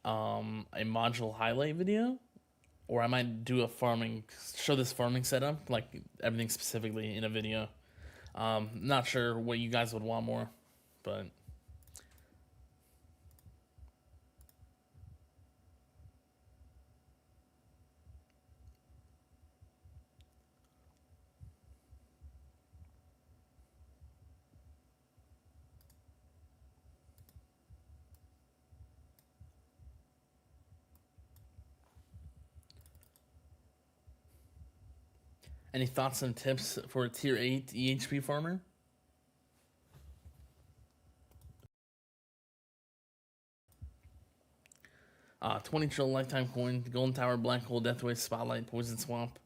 a module highlight video, or I might do show this farming setup, like everything specifically in a video. Not sure what you guys would want more, but Any thoughts and tips for a tier 8 EHP farmer? 20 trill lifetime coin, golden tower, black hole, deathwave, spotlight, poison swamp,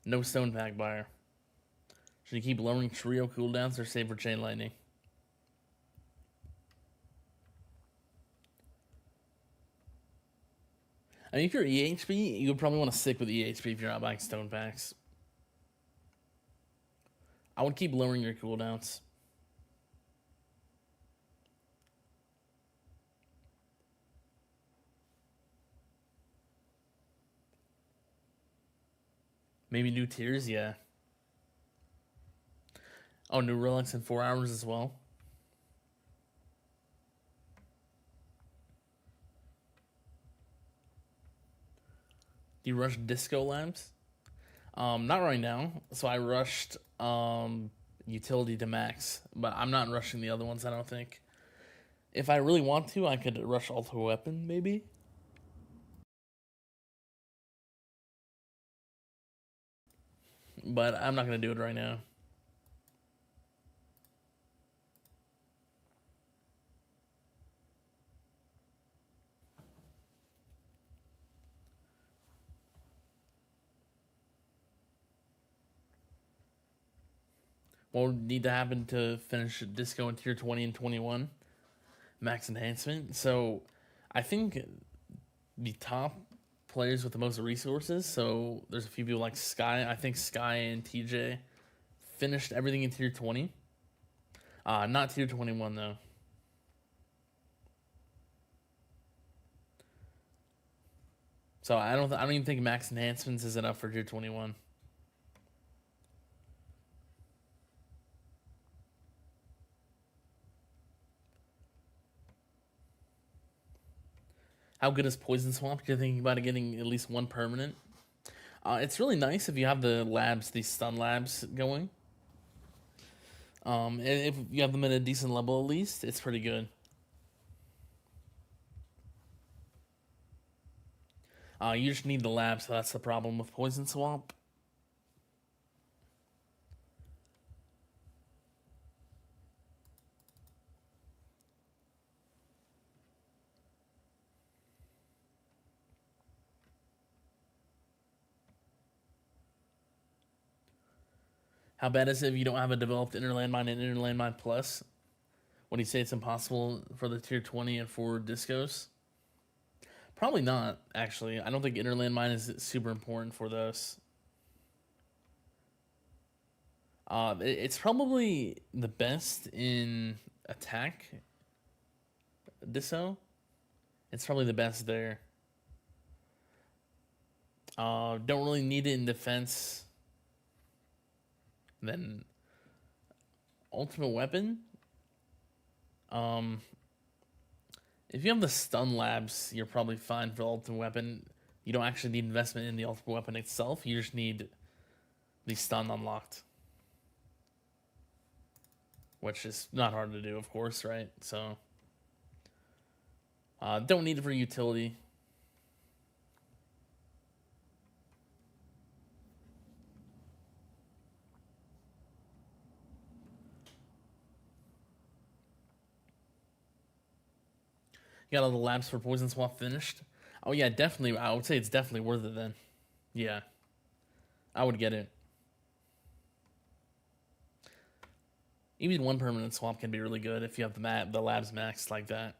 no stone pack buyer. Should you keep lowering trio cooldowns or save for chain lightning? I mean, if you're EHP, you would probably want to stick with EHP if you're not buying stone packs. I would keep lowering your cooldowns. Maybe new tiers, yeah. Oh, new relics in 4 hours as well. Do you rush Disco Labs? Not right now. So I rushed Utility to max, but I'm not rushing the other ones, I don't think. If I really want to, I could rush Ultra Weapon, maybe. But I'm not going to do it right now. What would need to happen to finish Disco in tier 20 and 21? Max enhancement. So I think the top players with the most resources, so there's a few people like Sky. I think Sky and TJ finished everything in tier 20. Not tier 21 though. So I don't even think max enhancements is enough for tier 21. How good is Poison Swamp? You're thinking about getting at least one permanent. It's really nice if you have the labs, these stun labs going. And if you have them at a decent level at least, it's pretty good. You just need the lab, so that's the problem with Poison Swamp. How bad is it if you don't have a developed inner landmine and inner landmine plus? What do you say it's impossible for the tier 20 and for discos? Probably not, actually. I don't think inner landmine is super important for those. It's probably the best in attack. Disso. It's probably the best there. Don't really need it in defense. Then ultimate weapon. If you have the stun labs, you're probably fine for the ultimate weapon. You don't actually need investment in the ultimate weapon itself. You just need the stun unlocked, which is not hard to do, of course, right? So don't need it for utility. You got all the labs for Poison Swamp finished? Oh yeah, definitely. I would say it's definitely worth it then. Yeah, I would get it. Even one permanent swamp can be really good if you have the labs maxed like that.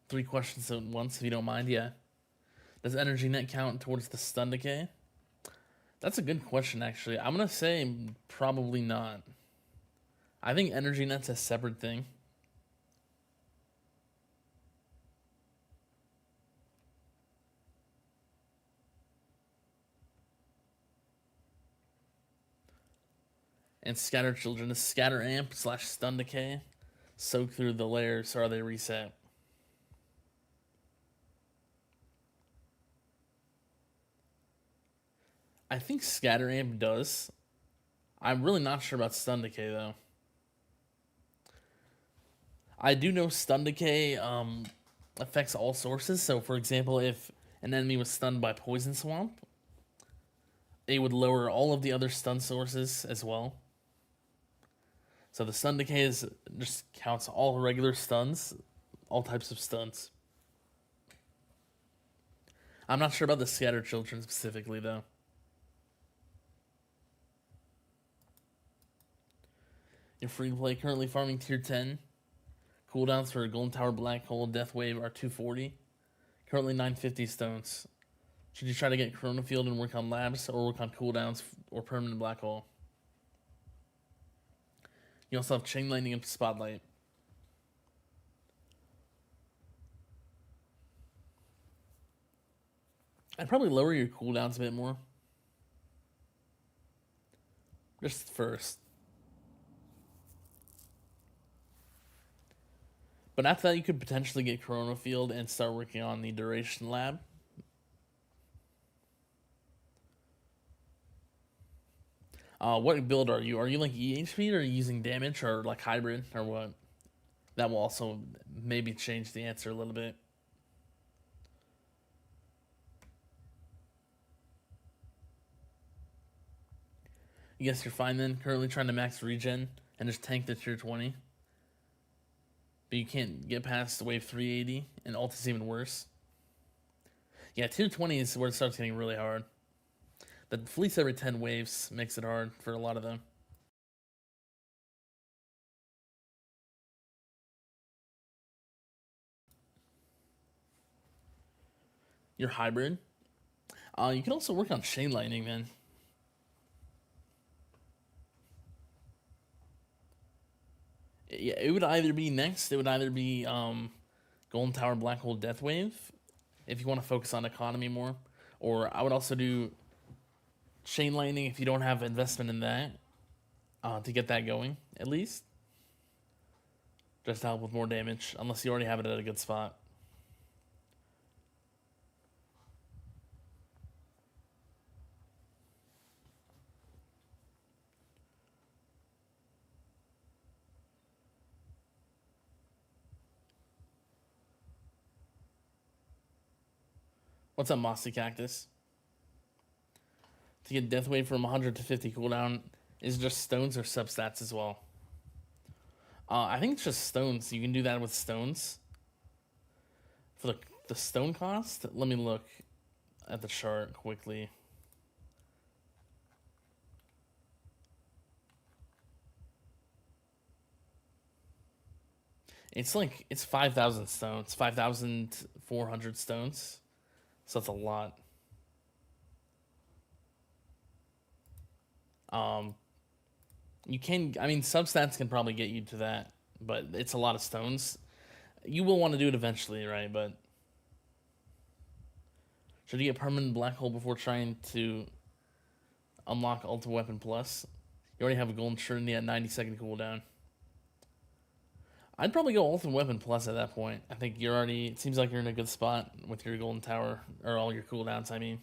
3 questions at once, if you don't mind. Yeah. Does energy net count towards the stun decay? That's a good question, actually. I'm gonna say probably not. I think energy net's a separate thing. And scatter children is scatter amp / stun decay. Soak through the layers, or are they reset? I think scatter amp does. I'm really not sure about stun decay though. I do know stun decay affects all sources. So for example, if an enemy was stunned by Poison Swamp, it would lower all of the other stun sources as well. So the stun decay just counts all regular stuns, all types of stuns. I'm not sure about the scattered children specifically though. You're free to play, currently farming tier 10. Cooldowns for Golden Tower, Black Hole, Death Wave are 240. Currently 950 stones. Should you try to get Corona Field and work on labs, or work on cooldowns or permanent Black Hole? You also have Chain Lightning and Spotlight. I'd probably lower your cooldowns a bit more. Just first. But after that, you could potentially get Corona Field and start working on the Duration Lab. What build are you? Are you like EHP, or are you using damage, or like hybrid, or what? That will also maybe change the answer a little bit. I guess you're fine then. Currently trying to max regen and just tank the tier 20. But you can't get past wave 380, and ult is even worse. Yeah, tier 20 is where it starts getting really hard. The fleets every 10 waves makes it hard for a lot of them. Your hybrid. You can also work on Chain Lightning then. Yeah, it would either be next. It would either be Golden Tower, Black Hole, Death Wave, if you want to focus on economy more, or I would also do Chain Lightning if you don't have investment in that, to get that going at least, just to help with more damage, unless you already have it at a good spot. What's up, Mossy Cactus? To get Death Wave from 100 to 50 cooldown is just stones or substats as well. I think it's just stones. You can do that with stones. For the stone cost, let me look at the chart quickly. It's 5,000 stones, 5,400 stones. So that's a lot. You can, I mean, substats can probably get you to that, but it's a lot of stones. You will want to do it eventually, right? But should you get permanent Black Hole before trying to unlock Ultimate Weapon Plus? You already have a Golden Trinity at 90-second cooldown. I'd probably go Ultimate Weapon Plus at that point. I think you're already, it seems like you're in a good spot with your Golden Tower, or all your cooldowns, I mean.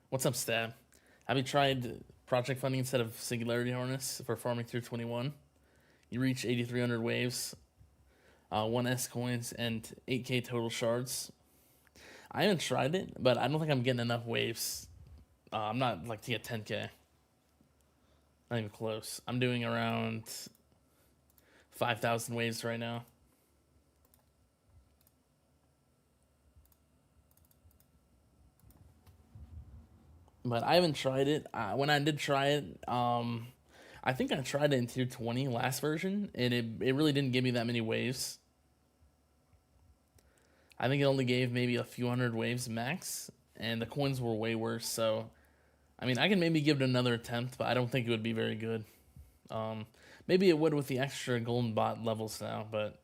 What's up, Stab? Have you tried project funding instead of Singularity Harness for farming through 21? You reach 8,300 waves, 1 S coins, and 8k total shards. I haven't tried it, but I don't think I'm getting enough waves. I'm not like to get 10k. Not even close. I'm doing around 5,000 waves right now. But I haven't tried it. When I did try it, I think I tried it in tier 20 last version, and it really didn't give me that many waves. I think it only gave maybe a few hundred waves max, and the coins were way worse. So, I mean, I can maybe give it another attempt, but I don't think it would be very good. Maybe it would with the extra golden bot levels now, but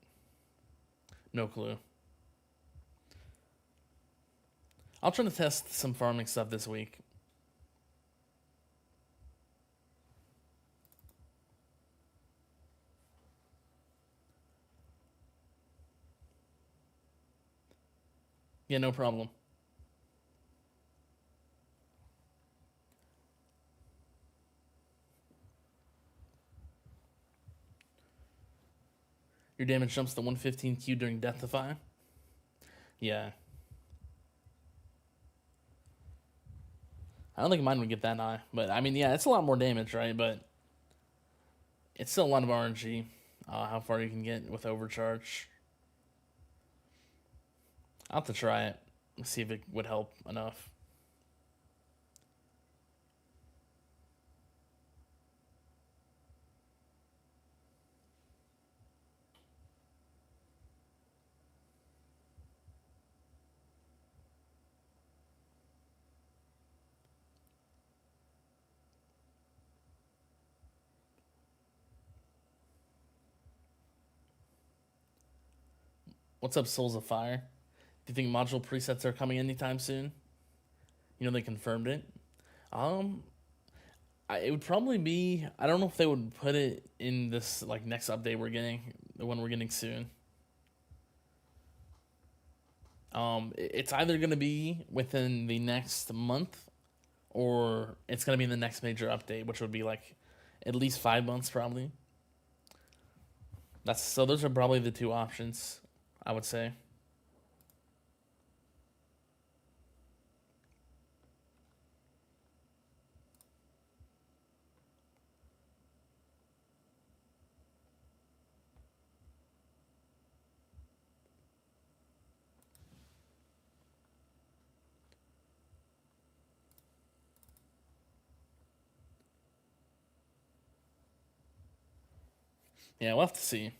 no clue. I'll try to test some farming stuff this week. Yeah, no problem. Your damage jumps to 115Q during Deathify. Yeah. I don't think mine would get that high, but I mean, yeah, it's a lot more damage, right? But it's still a lot of RNG. How far you can get with overcharge. I'll have to try it. See if it would help enough. What's up, Souls of Fire? Do you think module presets are coming anytime soon? You know they confirmed it. Um, it would probably be. I don't know if they would put it in this like next update we're getting, the one we're getting soon. It's either gonna be within the next month, or it's gonna be in the next major update, which would be like at least 5 months probably. That's so. Those are probably the two options, I would say. Yeah, we'll have to see.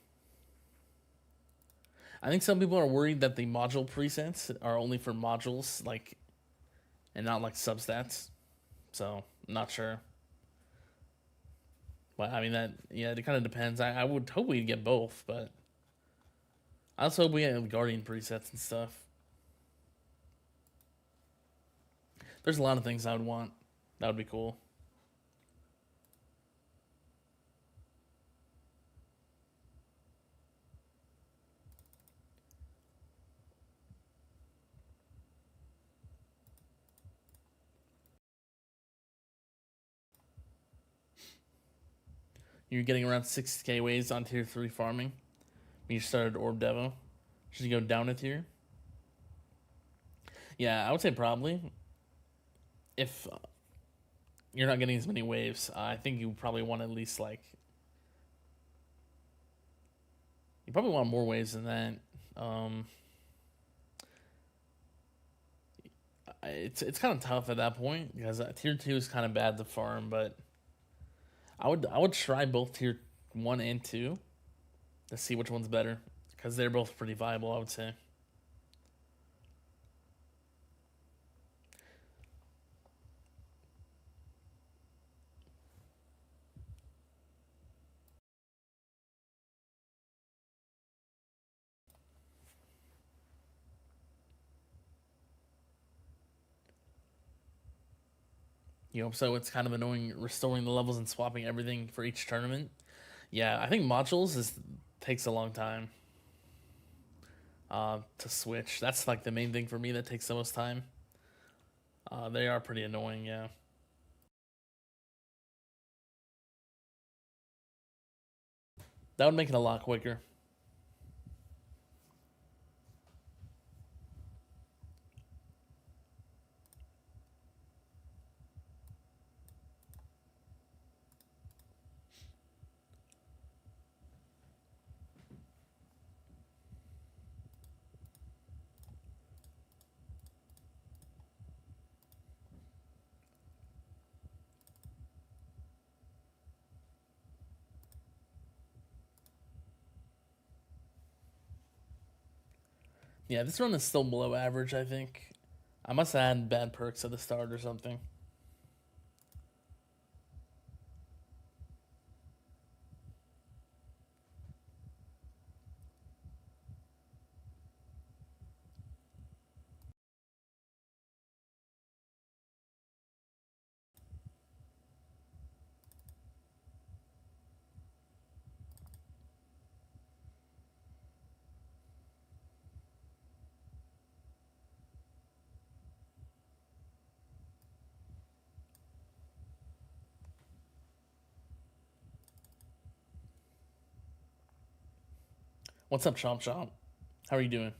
I think some people are worried that the module presets are only for modules, like, and not like substats. So, I'm not sure. But I mean, that, yeah, it kind of depends. I would hope we'd get both, but I also hope we get Guardian presets and stuff. There's a lot of things I would want. That would be cool. You're getting around 6k waves on tier 3 farming. When you started Orb Devo. Should you go down a tier? Yeah, I would say probably. If you're not getting as many waves, I think you probably want at least like. You probably want more waves than that. Um, it's kind of tough at that point because tier 2 is kind of bad to farm, but I would try both tier 1 and 2 to see which one's better because they're both pretty viable, I would say. So it's kind of annoying restoring the levels and swapping everything for each tournament. Yeah, I think modules is takes a long time to switch. That's like the main thing for me that takes the most time. They are pretty annoying, yeah. That would make it a lot quicker. Yeah, this run is still below average, I think. I must have had bad perks at the start or something. What's up, Chomp Chomp? How are you doing?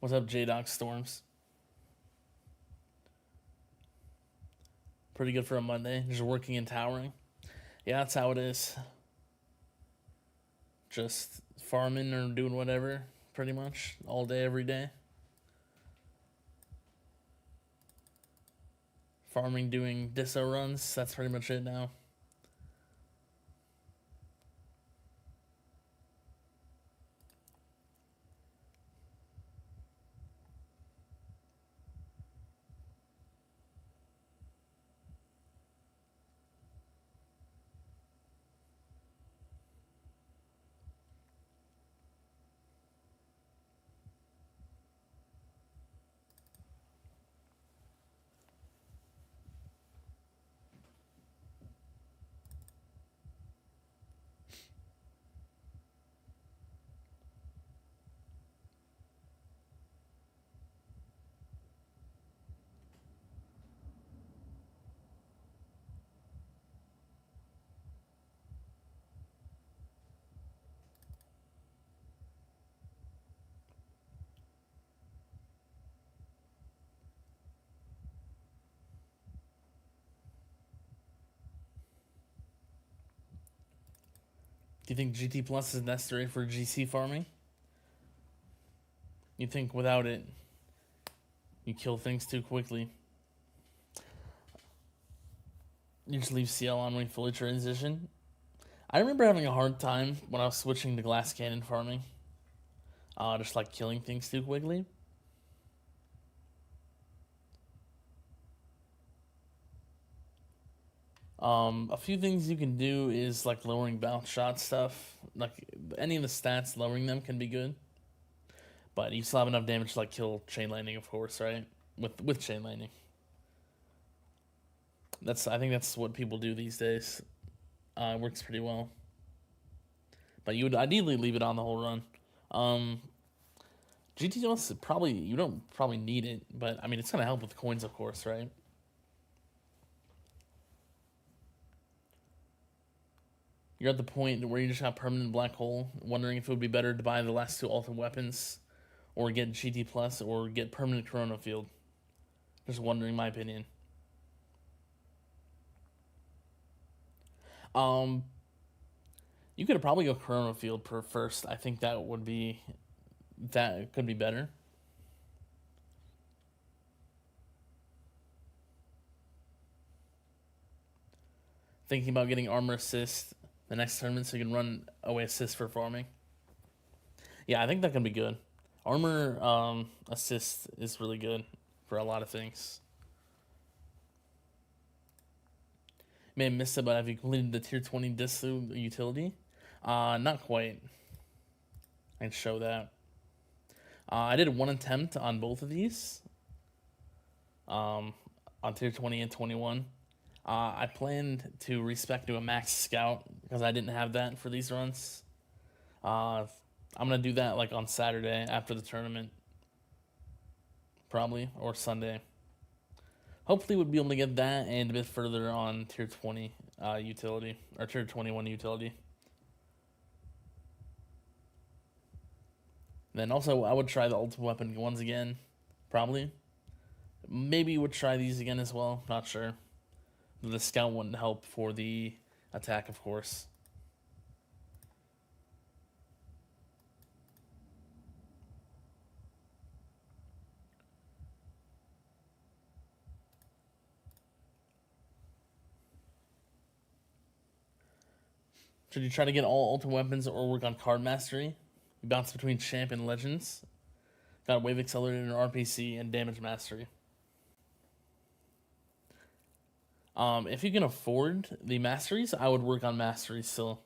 What's up, J-Dog Storms? Pretty good for a Monday. Just working and towering. Yeah, that's how it is. Just farming or doing whatever, pretty much, all day, every day. Farming, doing disso runs, that's pretty much it now. Do you think GT Plus is necessary for GC farming? You think without it, you kill things too quickly? You just leave CL on when you fully transition? I remember having a hard time when I was switching to glass cannon farming. Just like killing things too quickly. A few things you can do is like lowering bounce shot stuff. Like any of the stats, lowering them can be good. But you still have enough damage to like kill chain lightning, of course, right? With chain lightning. I think that's what people do these days. It works pretty well. But you would ideally leave it on the whole run. GTS probably you don't probably need it, but I mean it's gonna help with coins, of course, right? You're at the point where you just have permanent black hole, wondering if it would be better to buy the last two ultimate weapons, or get GT Plus, or get permanent Chrono Field. Just wondering, my opinion. You could probably go Chrono Field per first. I think that could be better. Thinking about getting armor assist the next tournament so you can run away assist for farming. Yeah, I think that can be good. Armor assist is really good for a lot of things. May have missed it, but have you completed the tier 20 Disu utility? Not quite. I can show that. I did one attempt on both of these. On tier 20 and 21. I planned to respec to a max scout because I didn't have that for these runs. I'm gonna do that like on Saturday after the tournament, probably, or Sunday. Hopefully, we'll be able to get that and a bit further on tier 20 utility or tier 21 utility. Then also, I would try the ultimate weapon ones again, probably. Maybe would try these again as well. Not sure. The scout wouldn't help for the attack, of course. Should you try to get all ultimate weapons or work on card mastery? You bounce between champ and legends. Got wave accelerator and RPC and damage mastery. If you can afford the masteries, I would work on masteries still.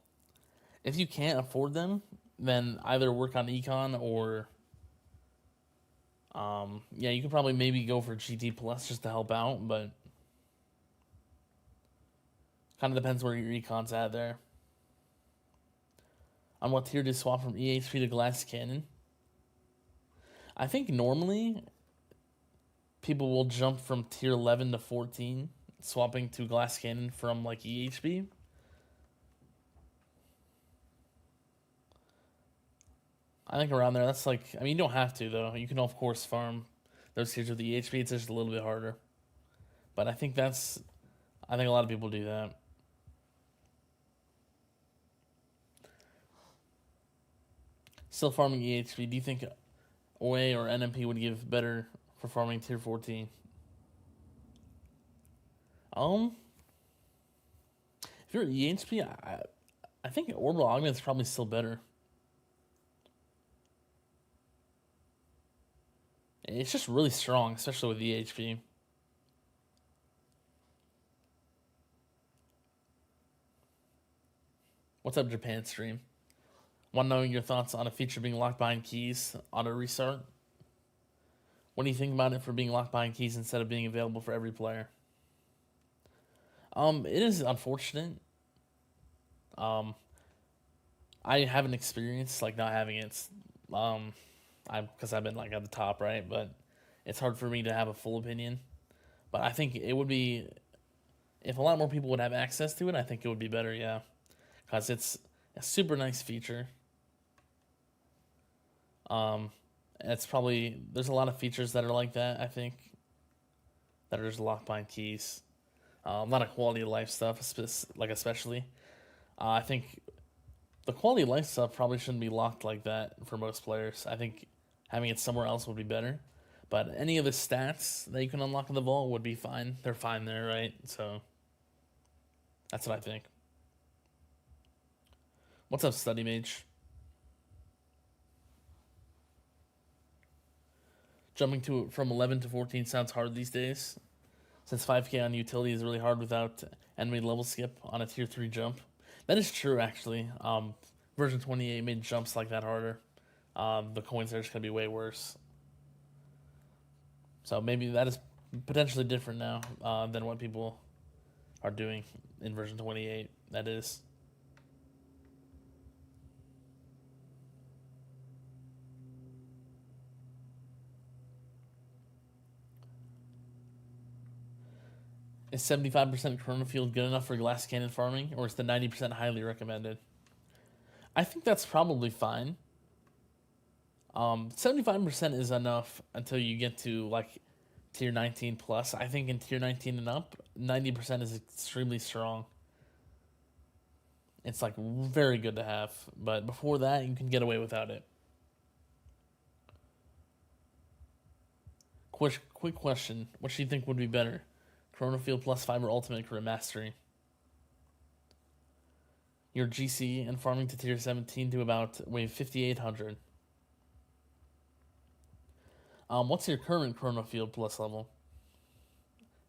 If you can't afford them, then either work on econ or yeah, you could probably maybe go for GT Plus just to help out, but kind of depends where your econ's at there. On what tier to swap from EHP to glass cannon? I think normally people will jump from tier 11 to 14, swapping to glass cannon from like EHP. I think around there, that's like, I mean, you don't have to, though. You can, of course, farm those tiers with the EHP. It's just a little bit harder. But I think a lot of people do that. Still farming EHP. Do you think OA or NMP would give better for farming tier 14? If you're EHP, I think Orbital Augment's probably still better. It's just really strong, especially with EHP. What's up, Japan stream? Want to know your thoughts on a feature being locked behind keys, auto restart? What do you think about it for being locked behind keys instead of being available for every player? It is unfortunate. I haven't experienced like not having it. Because I've been like at the top, right? But it's hard for me to have a full opinion. But I think it would be, if a lot more people would have access to it, I think it would be better, yeah. Because it's a super nice feature. It's probably, there's a lot of features that are like that, I think, that are just locked behind keys. A lot of quality of life stuff, like especially. I think the quality of life stuff probably shouldn't be locked like that for most players. I think having it somewhere else would be better. But any of the stats that you can unlock in the vault would be fine. They're fine there, right? So that's what I think. What's up, Study Mage? Jumping from 11 to 14 sounds hard these days, since 5k on utility is really hard without enemy level skip on a tier 3 jump. That is true, actually. Version 28 made jumps like that harder. The coins are just going to be way worse. So maybe that is potentially different now than what people are doing in version 28. That is. Is 75% Corona Field good enough for glass cannon farming, or is the 90% highly recommended? I think that's probably fine. 75% is enough until you get to like tier 19 plus. I think in tier 19 and up, 90% is extremely strong. It's like very good to have, but before that, you can get away without it. Quick question: what do you think would be better, Corona Field plus Fiber Ultimate or Mastery? Your GC and farming to tier 17 to about wave 5800. What's your current Corona Field plus level?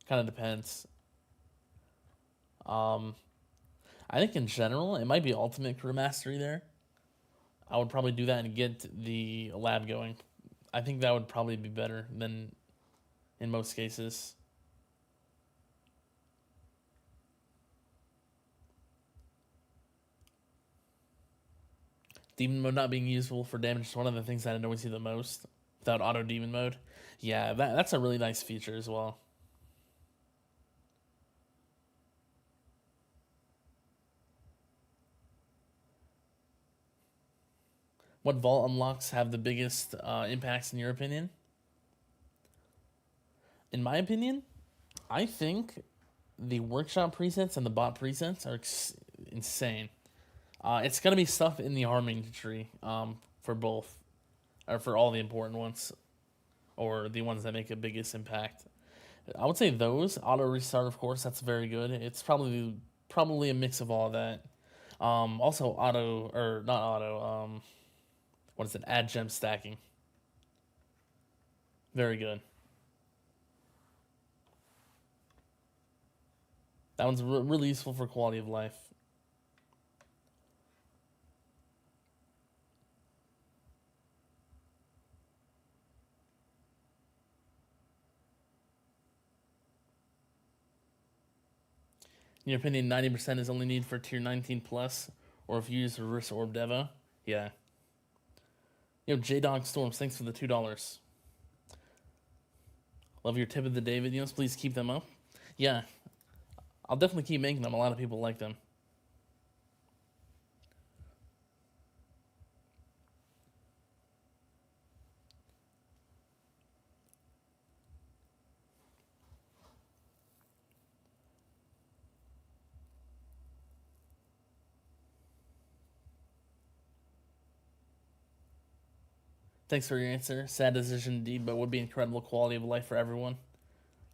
Kind of depends. I think in general, it might be Ultimate Career Mastery there. I would probably do that and get the lab going. I think that would probably be better than in most cases. Demon mode not being useful for damage is one of the things that I always see the most without auto demon mode. Yeah, that's a really nice feature as well. What vault unlocks have the biggest impacts in your opinion? In my opinion, I think the workshop presets and the bot presets are insane. It's gonna be stuff in the harming tree for both, or for all the important ones, or the ones that make a biggest impact. I would say those auto restart, of course, that's very good. It's probably a mix of all of that. Also auto or not auto. What is it? Add gem stacking. Very good. That one's really useful for quality of life. In your opinion, 90% is only needed for tier 19 plus, or if you use reverse orb Devo? Yeah. Yo, J-Dog Storms, thanks for the $2. Love your tip of the day videos. Please keep them up. Yeah, I'll definitely keep making them. A lot of people like them. Thanks for your answer. Sad decision indeed, but would be incredible quality of life for everyone.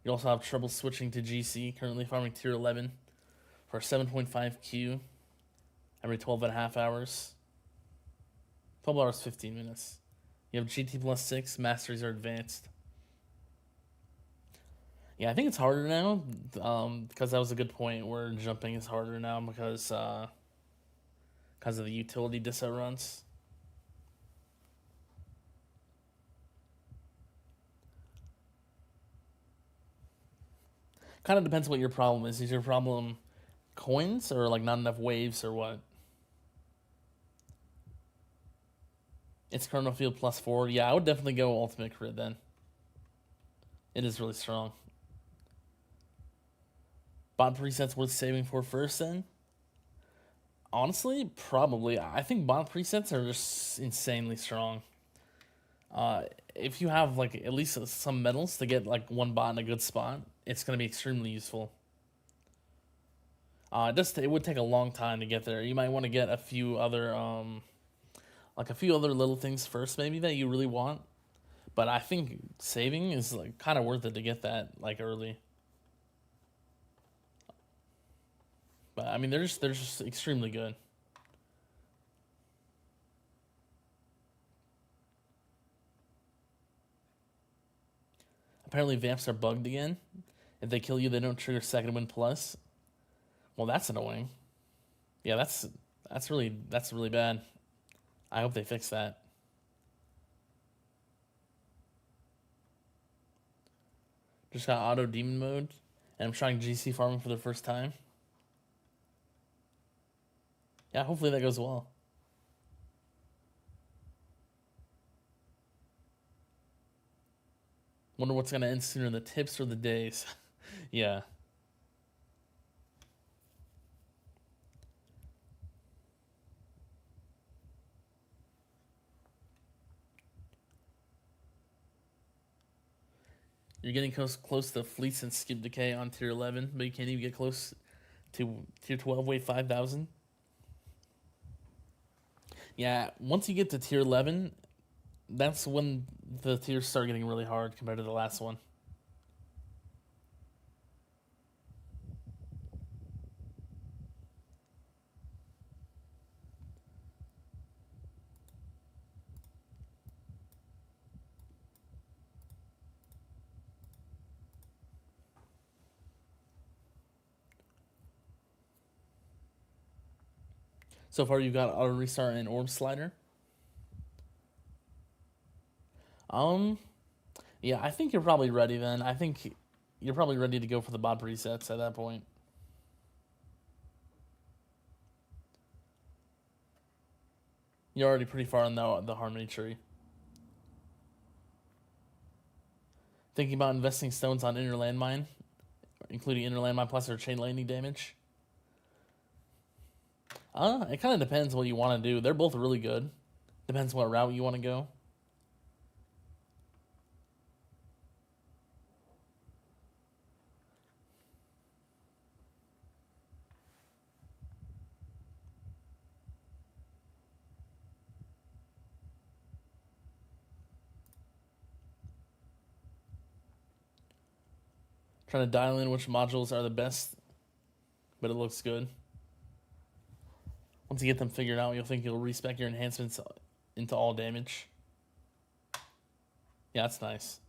You also have trouble switching to GC, currently farming tier 11 for 7.5 Q every 12 and a half hours. 12 hours, 15 minutes. You have GT plus 6, masteries are advanced. Yeah, I think it's harder now, because that was a good point where jumping is harder now because of the utility disso runs. Kind of depends what your problem is. Is your problem coins or like not enough waves or what? It's Chrono Field plus 4. Yeah, I would definitely go Ultimate Crit then. It is really strong. Bot presets worth saving for first then? Honestly, probably. I think bot presets are just insanely strong. If you have like at least some medals to get like one bot in a good spot, it's going to be extremely useful. It would take a long time to get there. You might want to get a few other little things first, maybe that you really want. But I think saving is like kind of worth it to get that like early. But I mean, they're just extremely good. Apparently, vamps are bugged again. If they kill you, they don't trigger second wind plus. Well, that's annoying. Yeah, that's really bad. I hope they fix that. Just got auto demon mode, and I'm trying GC farming for the first time. Yeah, hopefully that goes well. Wonder what's gonna end sooner, the tips or the days. Yeah. You're getting close to Fleets and Skip Decay on tier 11, but you can't even get close to tier 12, wait 5,000. Yeah, once you get to tier 11, that's when the tiers start getting really hard compared to the last one. So far, you've got Auto Restart and Orb Slider. Yeah, I think you're probably ready then. I think you're probably ready to go for the bot resets at that point. You're already pretty far in the Harmony tree. Thinking about investing stones on Inner Landmine, including Inner Landmine plus or chain lightning damage. It kind of depends what you want to do. They're both really good. Depends what route you want to go. Trying to dial in which modules are the best, but it looks good. Once you get them figured out, you'll think you'll respec your enhancements into all damage. Yeah, that's nice.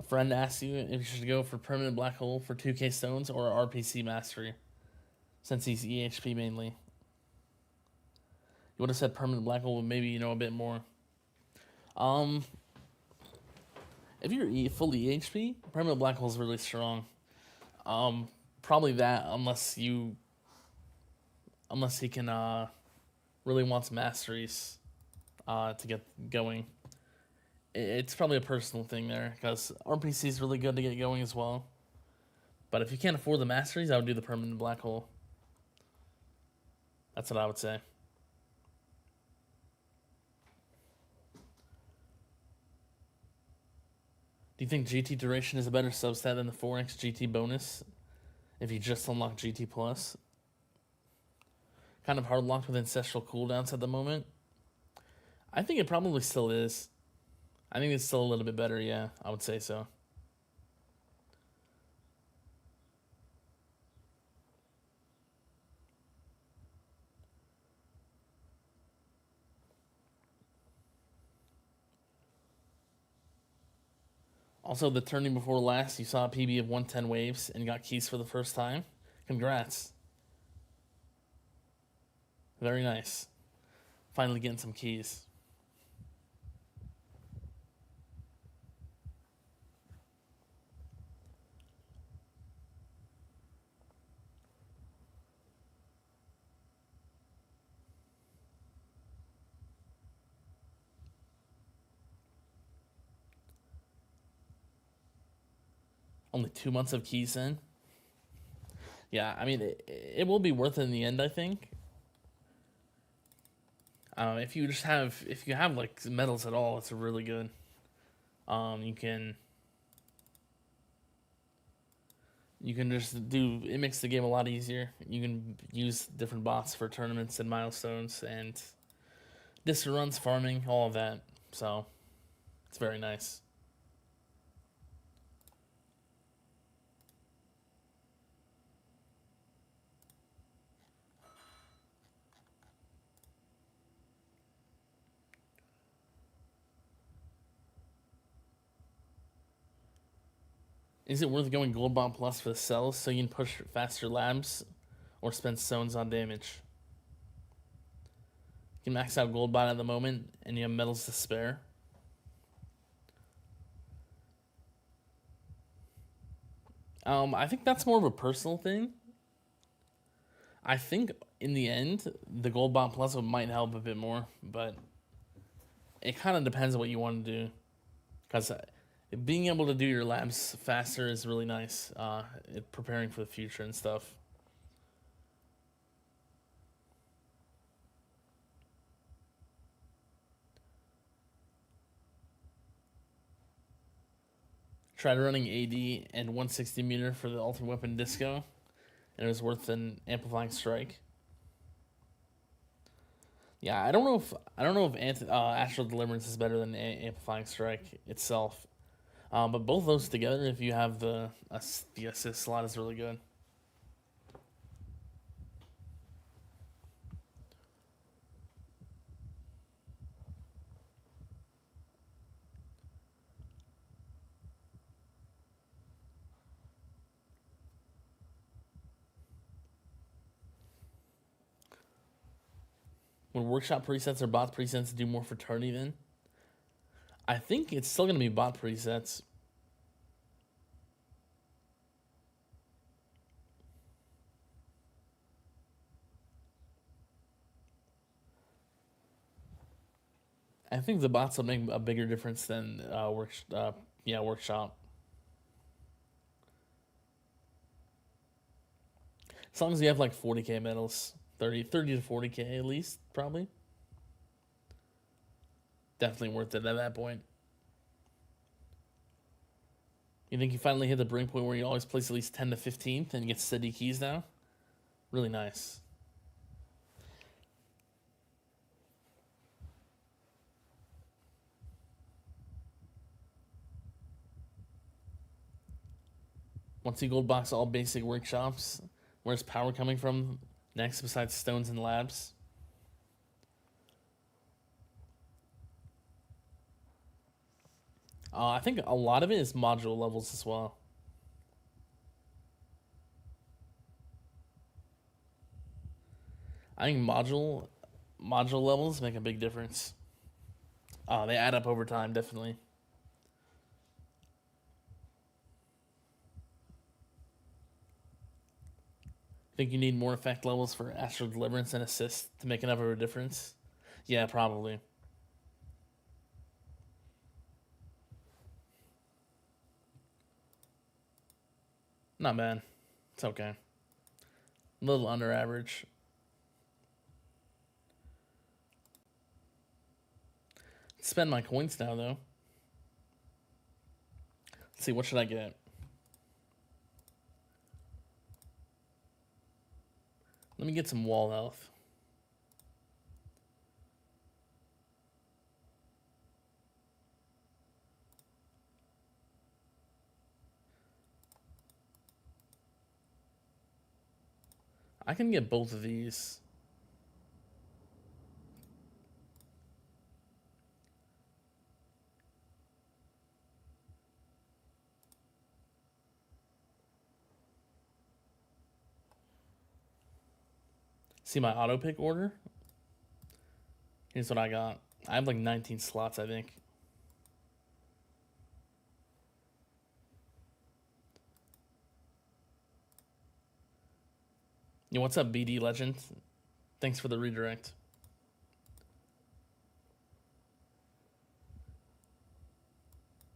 A friend asked you if you should go for Permanent Black Hole for 2k stones or RPC Mastery, since he's EHP mainly. You would have said Permanent Black Hole, but maybe you know a bit more. If you're fully EHP, Permanent Black Hole is really strong. Probably that, unless he can really wants masteries to get going. It's probably a personal thing there, because RPC is really good to get going as well. But if you can't afford the masteries, I would do the Permanent Black Hole. That's what I would say. Do you think GT duration is a better substat than the 4x GT bonus if you just unlock GT plus? Kind of hard locked with ancestral cooldowns at the moment. I think it probably still is. I think it's still a little bit better. Yeah, I would say so. Also, the turning before last, you saw a PB of 110 waves and got keys for the first time. Congrats. Very nice. Finally getting some keys. Only 2 months of keys in. Yeah, I mean, it will be worth it in the end, I think. If you have like medals at all, it's really good. You can just do it makes the game a lot easier. You can use different bots for tournaments and milestones and distance runs, farming, all of that. So it's very nice. Is it worth going Gold Bond Plus for the cells so you can push faster labs or spend stones on damage? You can max out Gold Bond at the moment and you have medals to spare. I think that's more of a personal thing. I think in the end, the Gold Bond Plus might help a bit more, but it kind of depends on what you want to do. Because being able to do your labs faster is really nice. Preparing for the future and stuff. Tried running AD and 160 meter for the ultimate weapon disco, and it was worth an amplifying strike. Yeah, I don't know if Astral Deliverance is better than amplifying strike itself. But both those together, if you have the assist slot, is really good. When workshop presets or bot presets do more for tourney, then I think it's still gonna be bot presets. I think the bots will make a bigger difference than workshop. As long as you have like 40k medals, 30 to 40k at least, probably. Definitely worth it at that point. You think you finally hit the break point where you always place at least 10 to 15th and get steady keys now? Really nice. Once you gold box all basic workshops, where's power coming from next besides stones and labs? I think a lot of it is module levels as well. I think module levels make a big difference. They add up over time, definitely. Think you need more effect levels for Astral Deliverance and Assist to make enough of a difference? Yeah, probably. Not bad. It's okay. A little under average. Spend my coins now, though. Let's see, what should I get? Let me get some wall health. I can get both of these. See my auto pick order? Here's what I got. I have like 19 slots, I think. Yo, what's up, BD Legend? Thanks for the redirect.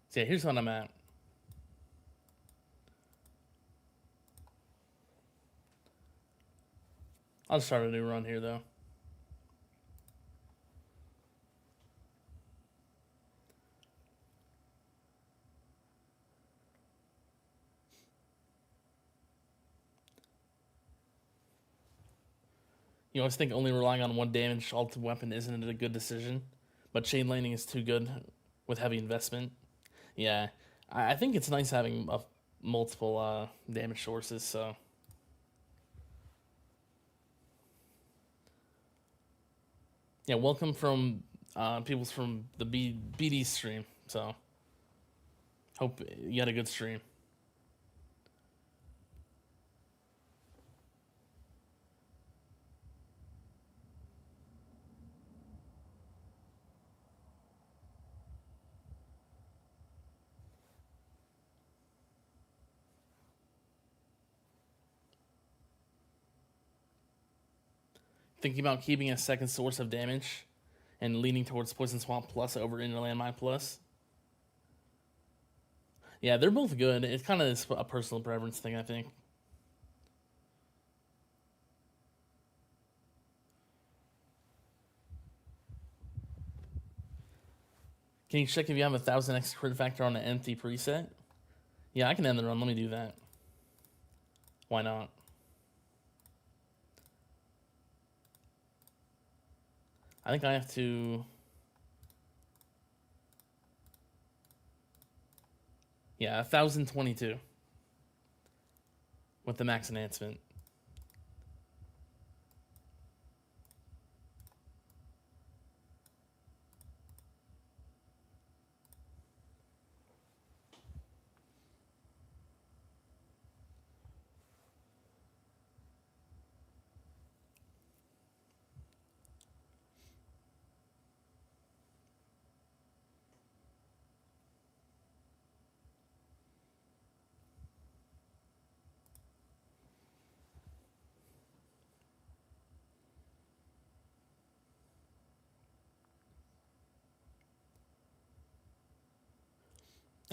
So yeah, here's what I'm at. I'll just start a new run here, though. You always think only relying on one damage alt weapon isn't a good decision, but chain laning is too good with heavy investment. Yeah, I think it's nice having multiple damage sources, so. Yeah, welcome from people's from the BD stream, so hope you had a good stream. Thinking about keeping a second source of damage and leaning towards Poison Swamp Plus over Inner Landmine Plus. Yeah, they're both good. It kind of is a personal preference thing, I think. Can you check if you have 1000x crit factor on an empty preset? Yeah, I can end the run. Let me do that. Why not? I think I have to. Yeah, 1022 with the max enhancement.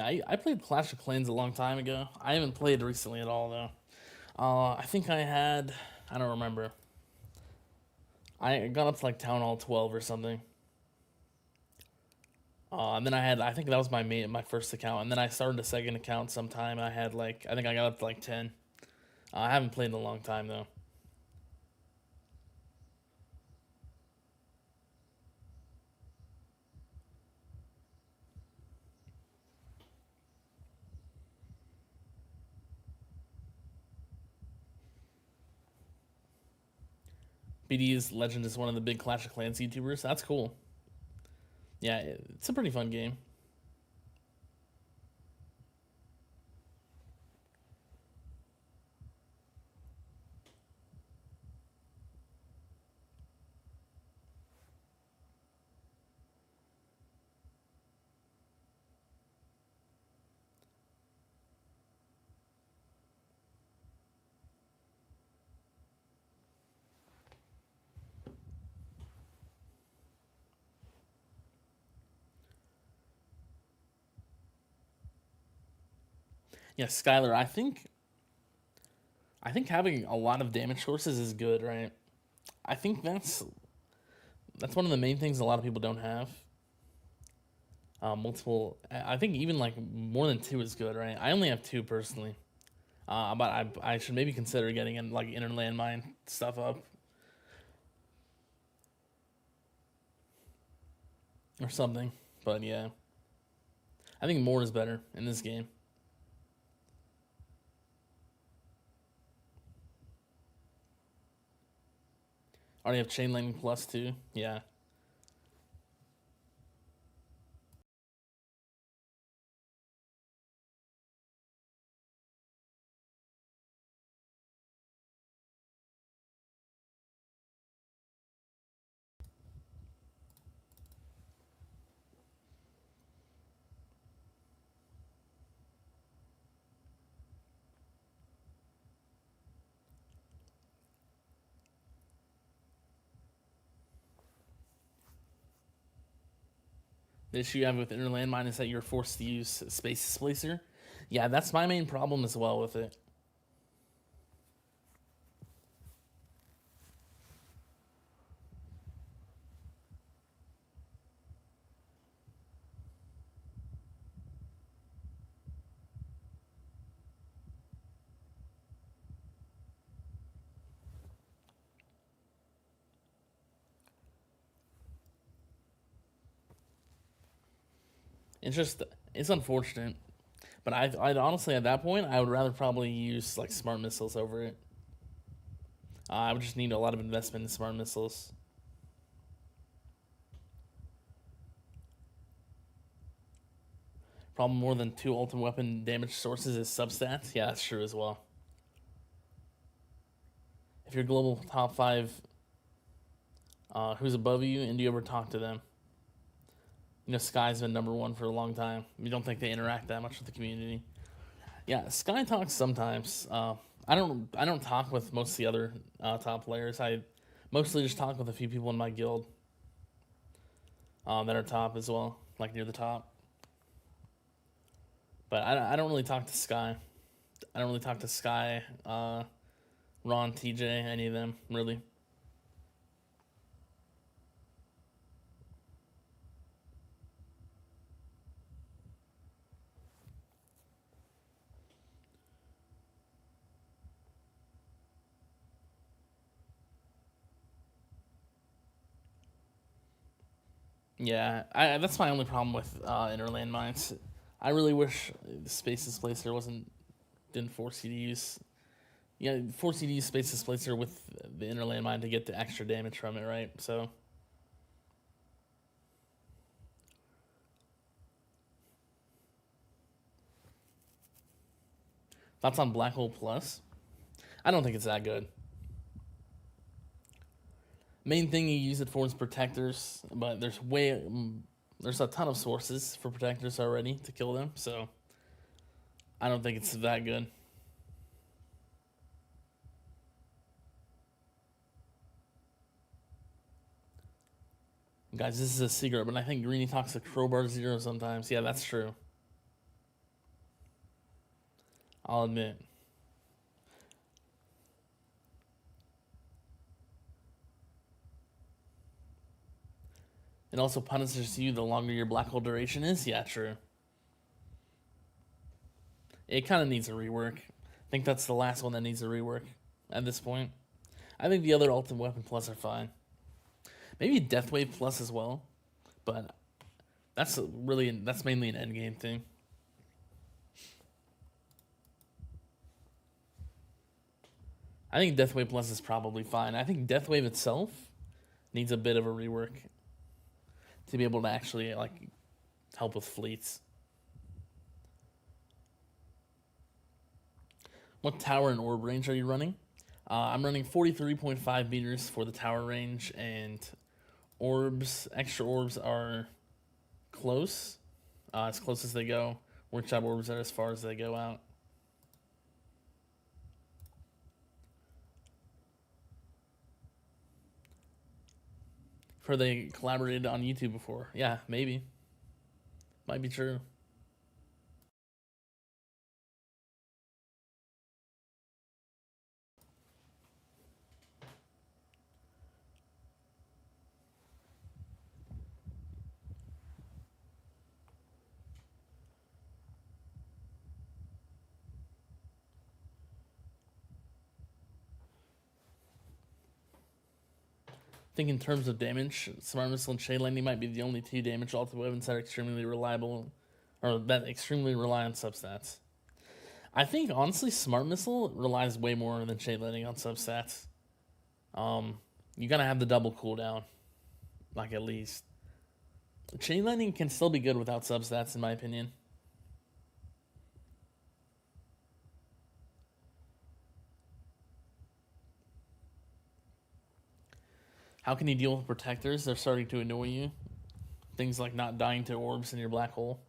I played Clash of Clans a long time ago. I haven't played recently at all, though. I think I had. I don't remember. I got up to like Town Hall 12 or something. And then I had. I think that was my first account. And then I started a second account sometime. I had like. I think I got up to like 10. I haven't played in a long time, though. BD's Legend is one of the big Clash of Clans YouTubers. That's cool. Yeah, it's a pretty fun game. Yeah, Skylar, I think having a lot of damage sources is good, right? I think that's one of the main things a lot of people don't have. Multiple, I think even like more than two is good, right? I only have two personally, but I should maybe consider getting in like Inner Landmine stuff up or something. But yeah, I think more is better in this game. Already have chain lightning plus too. Yeah. The issue you have with Inner Landmine is that you're forced to use Space Displacer. Yeah, that's my main problem as well with it. It's just, it's unfortunate. But I'd honestly, at that point, I would rather probably use like smart missiles over it. I would just need a lot of investment in smart missiles. Problem more than 2 ultimate weapon damage sources is substats. Yeah, that's true as well. If your global top 5, who's above you, and do you ever talk to them? You know, Sky's been number 1 for a long time. You don't think they interact that much with the community? Yeah, Sky talks sometimes. I don't talk with most of the other top players. I mostly just talk with a few people in my guild that are top as well, like near the top. But I don't really talk to Sky. I don't really talk to Sky, Ron, TJ, any of them, really. Yeah, that's my only problem with Inner Landmines. I really wish the Space Displacer didn't force you to use, force you to use Space Displacer with the Inner Landmine to get the extra damage from it, right? So. Thoughts on Black Hole Plus? I don't think it's that good. Main thing you use it for is protectors, but there's a ton of sources for protectors already to kill them, so I don't think it's that good. Guys, this is a secret, but I think Greeny talks to Crowbar Zero sometimes. Yeah, that's true. I'll admit. It also punishes you the longer your black hole duration is. Yeah, true. It kind of needs a rework. I think that's the last one that needs a rework at this point. I think the other Ultimate Weapon Plus are fine. Maybe Deathwave Plus as well, but that's mainly an endgame thing. I think Deathwave Plus is probably fine. I think Deathwave itself needs a bit of a rework to be able to actually help with fleets. What tower and orb range are you running? I'm running 43.5 meters for the tower range, and extra orbs are close, as close as they go. Workshop orbs are as far as they go out. Heard they collaborated on YouTube before. Yeah, maybe. Might be true. I think in terms of damage, Smart Missile and Chain Lightning might be the only 2 damage ultimate weapons that are extremely reliable, or that extremely rely on substats. I think honestly, Smart Missile relies way more than Chain Lightning on substats. You gotta have the double cooldown, like at least. Chain Lightning can still be good without substats, in my opinion. How can you deal with protectors? They're starting to annoy you. Things like not dying to orbs in your black hole.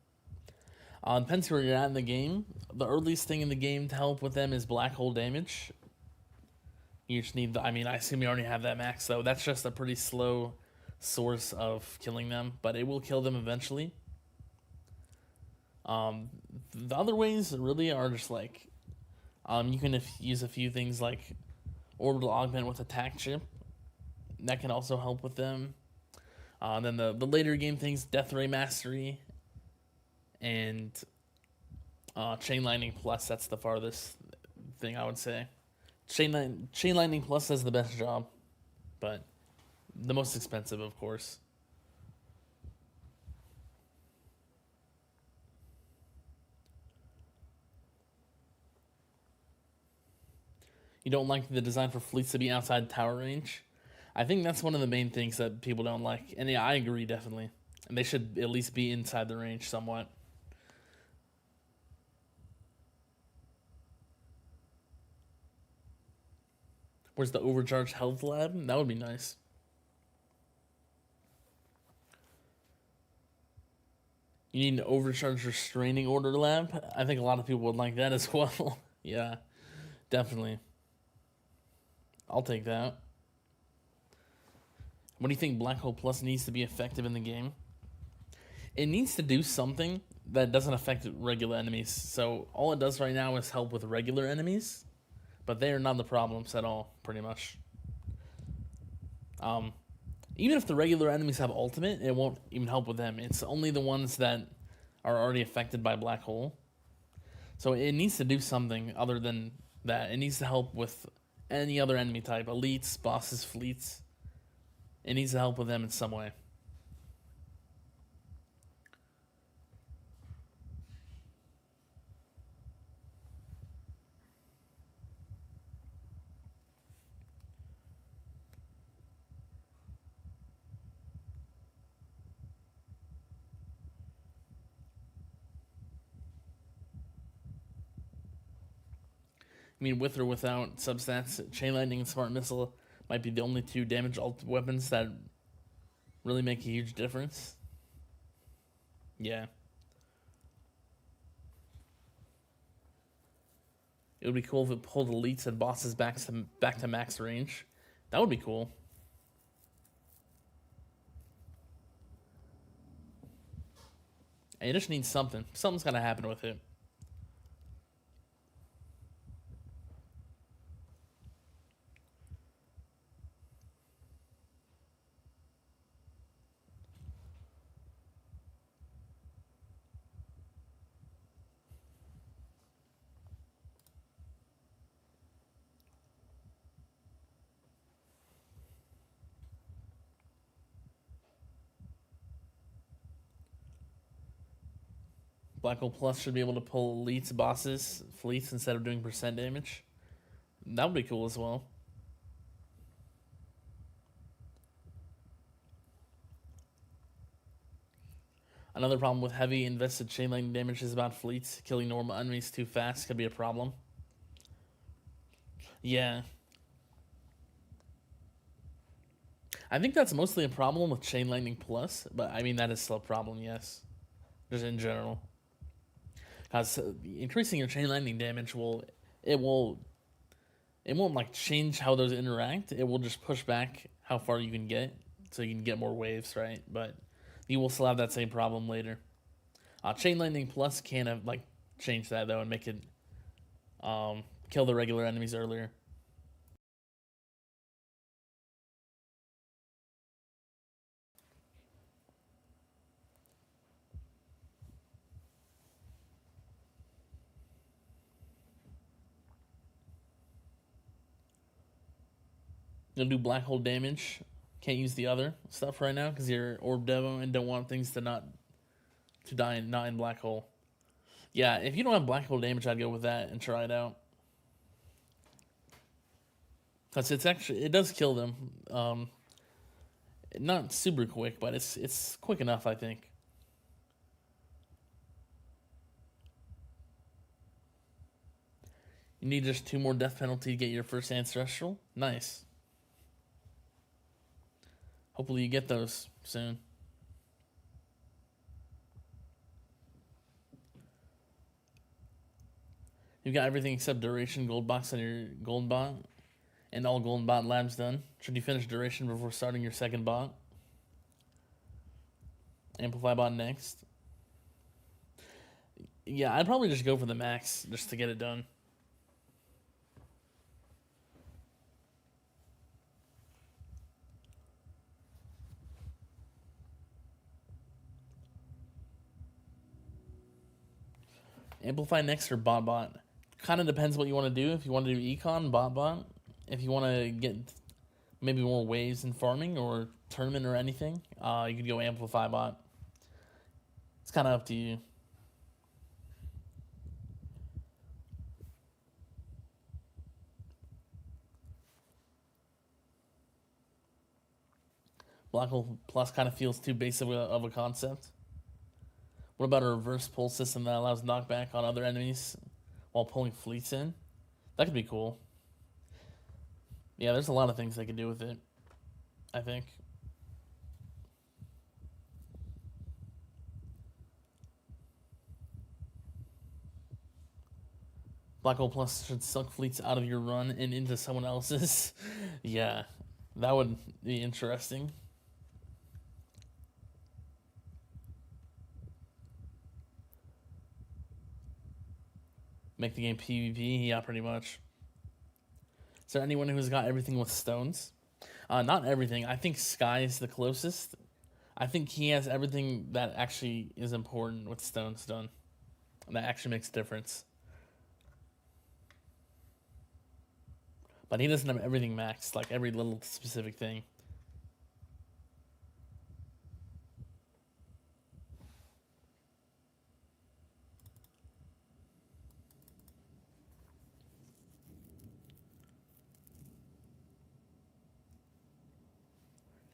Depends where you're at in the game. The earliest thing in the game to help with them is black hole damage. You just need I assume you already have that max, though. That's just a pretty slow source of killing them, but it will kill them eventually. The other ways really are just like, you can use a few things like orbital augment with attack chip. That can also help with them. Then the later game things, Death Ray Mastery, and Chain Lightning Plus. That's the farthest thing I would say. Chain Lightning Plus does the best job, but the most expensive, of course. You don't like the design for fleets to be outside tower range? I think that's one of the main things that people don't like. And yeah, I agree, definitely. And they should at least be inside the range somewhat. Where's the overcharged health lab? That would be nice. You need an overcharged restraining order lab? I think a lot of people would like that as well. Yeah, definitely. I'll take that. What do you think Black Hole Plus needs to be effective in the game? It needs to do something that doesn't affect regular enemies. So all it does right now is help with regular enemies, but they are not the problems at all, pretty much. Even if the regular enemies have ultimate, it won't even help with them. It's only the ones that are already affected by Black Hole. So it needs to do something other than that. It needs to help with any other enemy type, elites, bosses, fleets. It needs to help with them in some way. I mean, with or without substats, Chain Lightning and Smart Missile might be the only two damage ult weapons that really make a huge difference. Yeah. It would be cool if it pulled elites and bosses back to max range. That would be cool. And you just need something. Something's gotta happen with it. Black Hole Plus should be able to pull elites, bosses, fleets instead of doing percent damage. That would be cool as well. Another problem with heavy invested chain lightning damage is about fleets. Killing normal enemies too fast could be a problem. Yeah. I think that's mostly a problem with Chain Lightning Plus, but I mean, that is still a problem, yes. Just in general. Because increasing your Chain Lightning damage it won't like change how those interact. It will just push back how far you can get, so you can get more waves, right? But you will still have that same problem later. Chain Lightning Plus can like change that though and make it kill the regular enemies earlier. You'll do black hole damage. Can't use the other stuff right now because you're orb devo and don't want things to die not in black hole. Yeah, if you don't have black hole damage, I'd go with that and try it out. Cause it's actually it does kill them. Not super quick, but it's quick enough, I think. You need just two more death penalty to get your first ancestral. Nice. Hopefully you get those soon. You've got everything except duration gold box on your gold bot, and all golden bot labs done. Should you finish duration before starting your second bot? Amplify bot next. Yeah, I'd probably just go for the max just to get it done. Amplify next or bot. Kind of depends what you want to do. If you want to do econ, bot. If you want to get maybe more waves in farming or tournament or anything, you could go amplify bot. It's kind of up to you. Black hole plus kind of feels too basic of a concept. What about a reverse pull system that allows knockback on other enemies while pulling fleets in? That could be cool. Yeah, there's a lot of things they could do with it, I think. Black Hole Plus should suck fleets out of your run and into someone else's. Yeah, that would be interesting. Make the game PvP? Yeah, pretty much. Is there anyone who's got everything with stones? Not everything. I think Sky is the closest. I think he has everything that actually is important with stones done. That actually makes a difference. But he doesn't have everything maxed, like every little specific thing.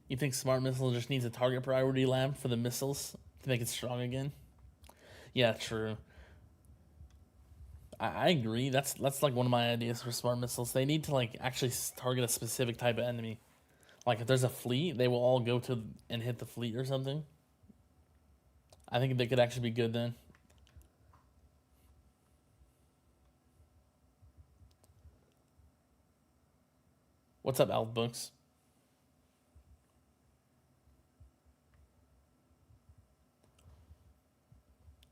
You think Smart Missile just needs a target priority lab for the missiles to make it strong again? Yeah, true. I agree. That's like one of my ideas for Smart Missiles. They need to like actually target a specific type of enemy. Like if there's a fleet, they will all go to and hit the fleet or something. I think they could actually be good then. What's up, Elf Books?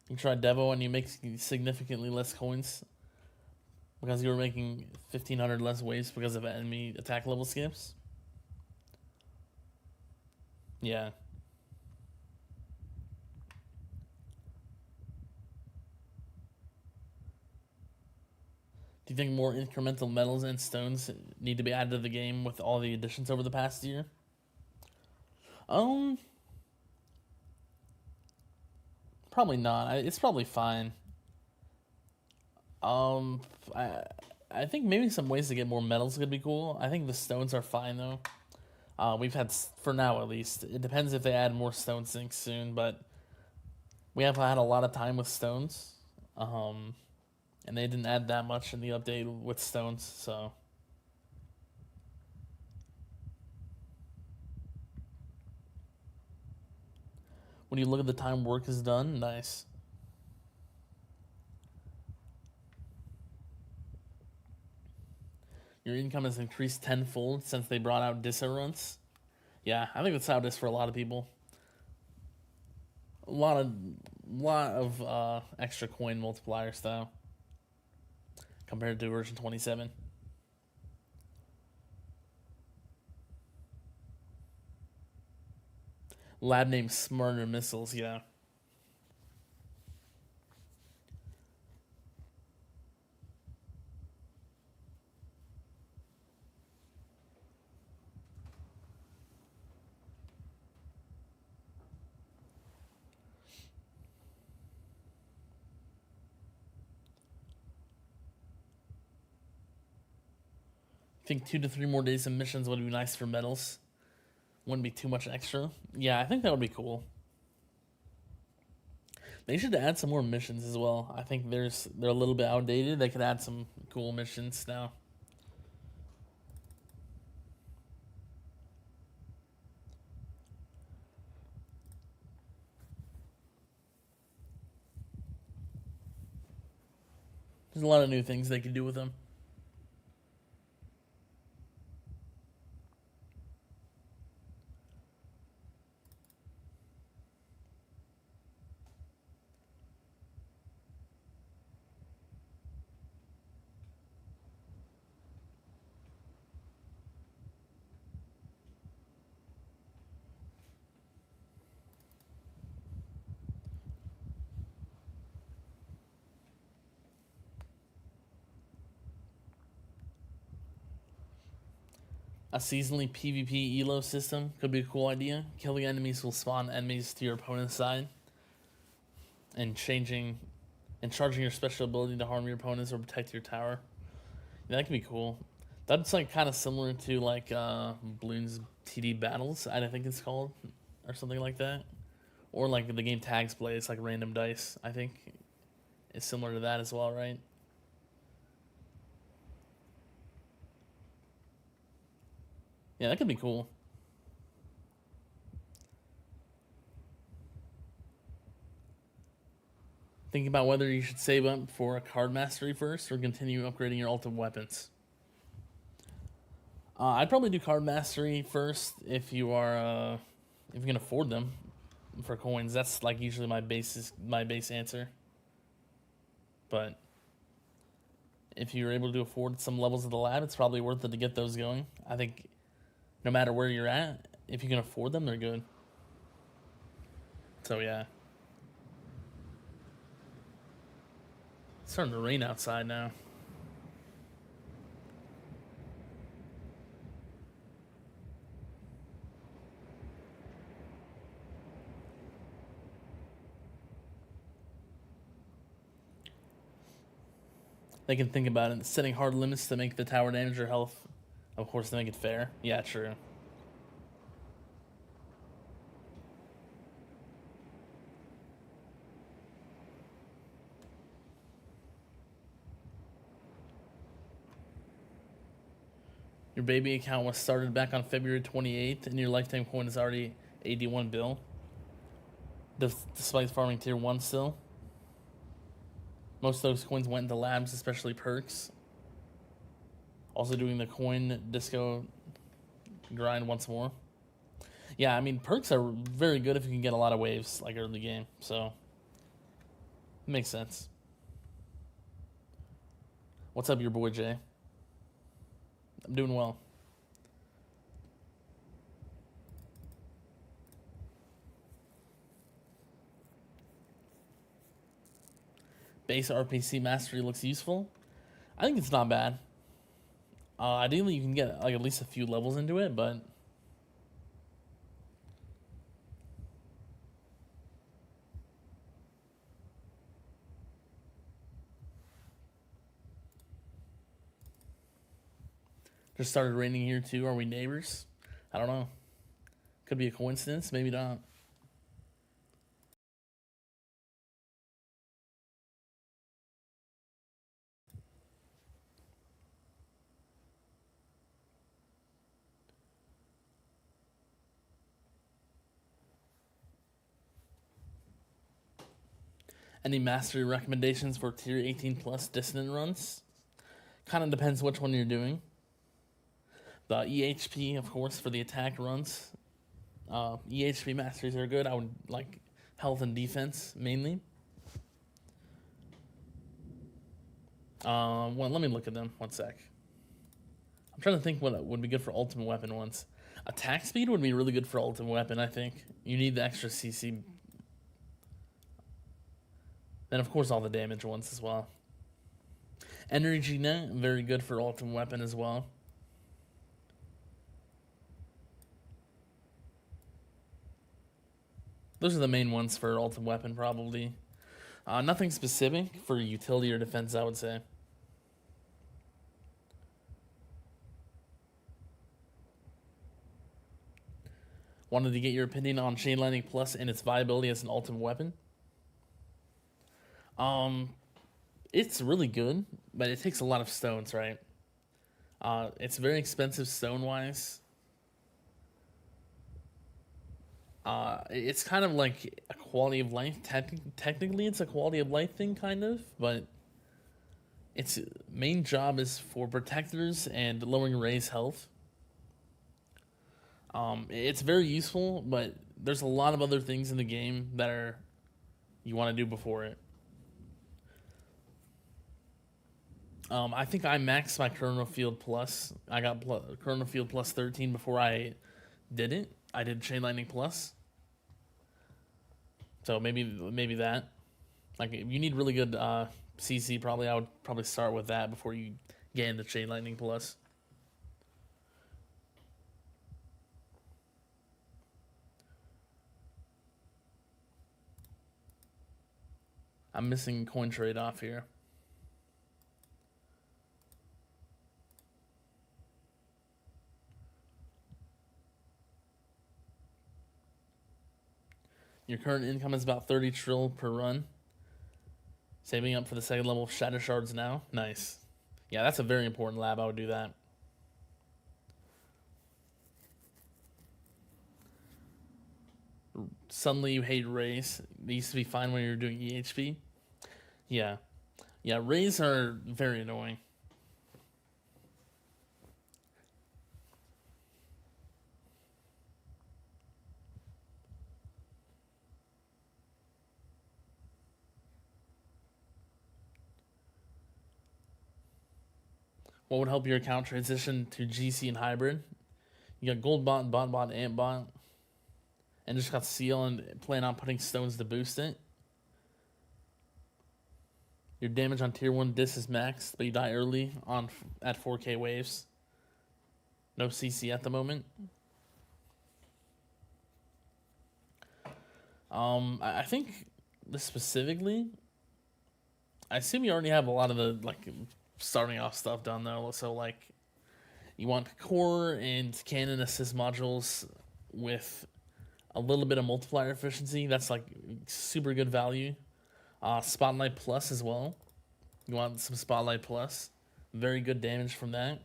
You try Devo and you make significantly less coins because you were making 1,500 less waves because of enemy attack level skips. Yeah. Do you think more incremental metals and stones need to be added to the game with all the additions over the past year? Um, Probably not. It's probably fine. Um, I I think maybe some ways to get more metals could be cool. I think the stones are fine though. We've had for now at least. It depends if they add more stone sinks soon, but we have had a lot of time with stones. Um, and they didn't add that much in the update with stones, so when you look at the time work is done, nice. Your income has increased tenfold since they brought out Dissa runs. Yeah, I think that's how it is for a lot of people. A lot of extra coin multipliers though, compared to version 27. Lab name Smarter Missiles, yeah. I think 2 to 3 more days of missions would be nice for medals. Wouldn't be too much extra. Yeah, I think that would be cool. They should add some more missions as well. I think they're a little bit outdated. They could add some cool missions now. There's a lot of new things they could do with them. A seasonally PvP elo system could be a cool idea. Killing enemies will spawn enemies to your opponent's side, and charging your special ability to harm your opponents or protect your tower. Yeah, that could be cool. That's like kind of similar to like Bloons TD Battles, I think it's called, or something like that, or like the game Tags Play. It's like random dice. I think it's similar to that as well, right? Yeah, that could be cool. Think about whether you should save up for a card mastery first or continue upgrading your ultimate weapons. I'd probably do card mastery first if you can afford them for coins. That's like usually my base answer. But if you're able to afford some levels of the lab, it's probably worth it to get those going. I think no matter where you're at, if you can afford them, they're good. So yeah. It's starting to rain outside now. They can think about it. Setting hard limits to make the tower damage or health, of course, to make it fair. Yeah, true. Your baby account was started back on February 28th, and your lifetime coin is already 81 bill. Despite farming tier 1 still. Most of those coins went into labs, especially perks. Also doing the coin disco grind once more. Yeah, I mean, perks are very good if you can get a lot of waves, like early game, so makes sense. What's up, your boy Jay? I'm doing well. Base RPC mastery looks useful. I think it's not bad. Ideally, you can get like at least a few levels into it, but just started raining here too. Are we neighbors? I don't know. Could be a coincidence, maybe not. Any mastery recommendations for tier 18 plus dissonant runs? Kind of depends which one you're doing. The EHP, of course, for the attack runs. EHP masteries are good. I would like health and defense mainly. Well, let me look at them. 1 sec. I'm trying to think what would be good for ultimate weapon ones. Attack speed would be really good for ultimate weapon, I think. You need the extra CC. Then, of course, all the damage ones as well. Energy net, very good for ultimate weapon as well. Those are the main ones for ultimate weapon, probably. Nothing specific for utility or defense, I would say. Wanted to get your opinion on Chain Lightning Plus and its viability as an ultimate weapon. Um, it's really good, but it takes a lot of stones, right? It's very expensive stone wise. It's kind of like a quality of life. Technically, it's a quality of life thing, kind of, but its main job is for protectors and lowering Ray's health. It's very useful, but there's a lot of other things in the game that are you want to do before it. I think I maxed my Chrono Field Plus. I got Chrono Field Plus 13 before I did it. I did Chain Lightning Plus. So maybe that. Like if you need really good CC, probably I would probably start with that before you get into Chain Lightning Plus. I'm missing coin trade off here. Your current income is about 30 trill per run. Saving up for the second level of Shatter Shards now. Nice. Yeah, that's a very important lab. I would do that. Suddenly you hate Rays. They used to be fine when you were doing EHP. Yeah. Yeah, Rays are very annoying. What would help your account transition to GC and hybrid? You got Gold Bot, Bot Bot, Ant Bot, and just got Seal and plan on putting stones to boost it. Your damage on tier 1 dis is maxed, but you die early at 4K waves. No CC at the moment. I think this specifically, I assume you already have a lot of the like starting off stuff done though. So like, you want core and cannon assist modules with a little bit of multiplier efficiency. That's like super good value. Spotlight Plus as well. You want some Spotlight Plus. Very good damage from that.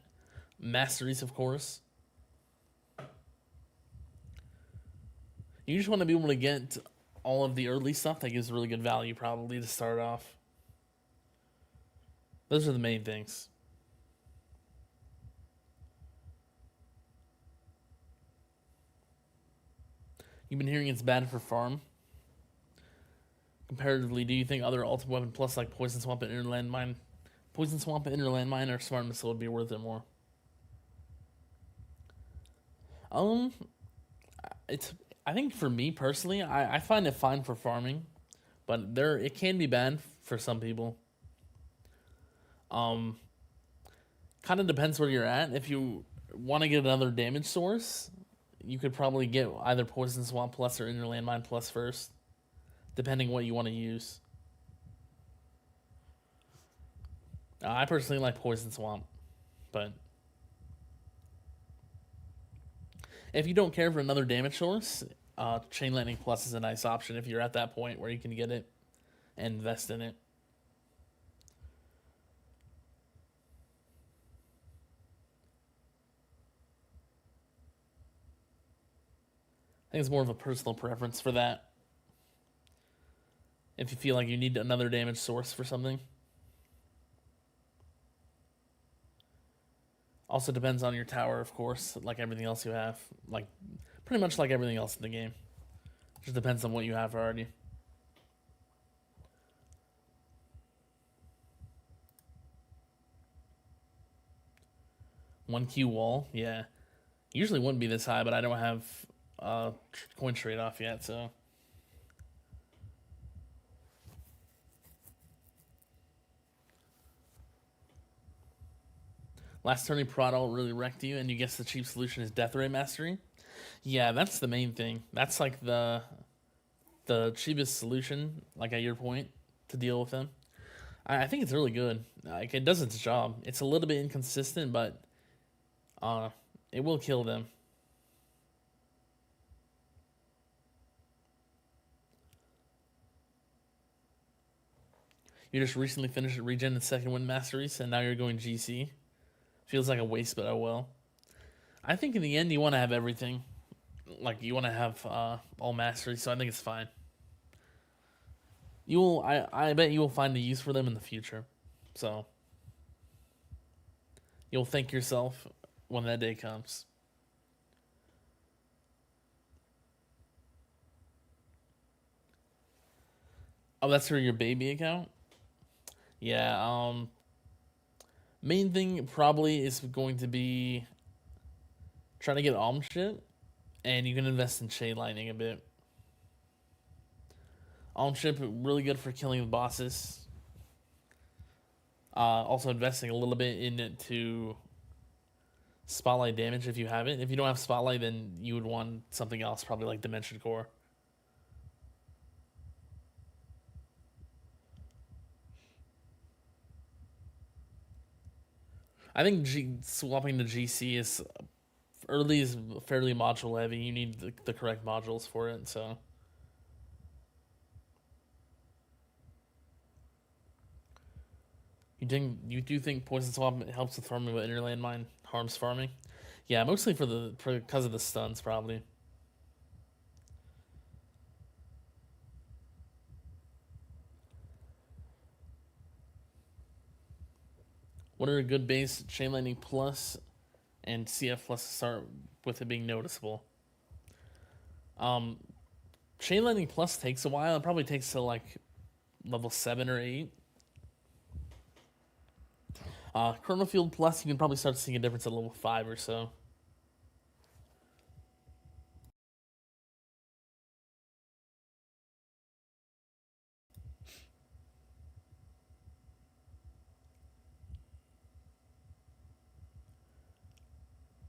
Masteries, of course. You just want to be able to get all of the early stuff that gives really good value probably to start off. Those are the main things. You've been hearing it's bad for farm. Comparatively, do you think other Ultimate Weapon Plus like Poison Swamp and Inner Landmine, or Smart Missile would be worth it more? It's I think for me personally, I find it fine for farming, but it can be bad for some people. Kind of depends where you're at. If you want to get another damage source, you could probably get either Poison Swamp Plus or Inner Landmine Plus first, depending what you want to use. I personally like Poison Swamp, but if you don't care for another damage source, Chain Lightning Plus is a nice option if you're at that point where you can get it and invest in it. I think it's more of a personal preference for that. If you feel like you need another damage source for something. Also depends on your tower, of course, like everything else you have. Like, pretty much like everything else in the game. Just depends on what you have already. One Q wall, yeah. Usually wouldn't be this high, but I don't have coin trade off yet, so. Last turning Prado really wrecked you, and you guess the cheap solution is Death Ray Mastery. Yeah, that's the main thing. That's like the cheapest solution, like at your point, to deal with them. I think it's really good. Like it does its job. It's a little bit inconsistent, but it will kill them. You just recently finished Regen and Second Wind Masteries, and now you're going GC. Feels like a waste, but oh well. I think in the end you want to have everything. Like you want to have all masteries, so I think it's fine. You will. I bet you will find a use for them in the future. So you'll thank yourself when that day comes. Oh, that's for your baby account? Yeah, main thing probably is going to be trying to get Alm shit, and you can invest in chain lightning a bit. Alm ship really good for killing the bosses. Also investing a little bit in it to spotlight damage if you have it. If you don't have spotlight, then you would want something else, probably like Dimension Core. I think swapping to GC is early is fairly module heavy. You need the correct modules for it, so. You do think Poison Swap helps with farming, but Inner Landmine harms farming? Yeah, mostly because of the stuns, probably. What are a good base Chain Lightning Plus and CF Plus to start with it being noticeable? Chain Lightning Plus takes a while. It probably takes to like level 7 or 8. Chrono Field Plus, you can probably start seeing a difference at level 5 or so.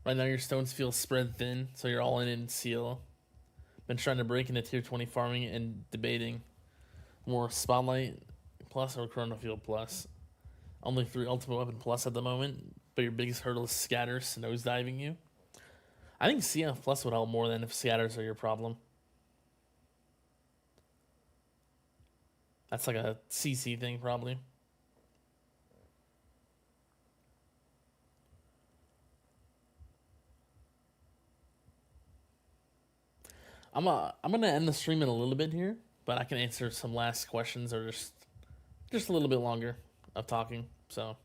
Right now your stones feel spread thin, so you're all in seal. Been trying to break into tier 20 farming and debating more Spotlight Plus or Chrono Field Plus. Only 3 Ultimate Weapon Plus at the moment, but your biggest hurdle is Scatters, nosediving you. I think CF Plus would help more than if Scatters are your problem. That's like a CC thing, probably. I'm gonna end the stream in a little bit here, but I can answer some last questions or just a little bit longer of talking. So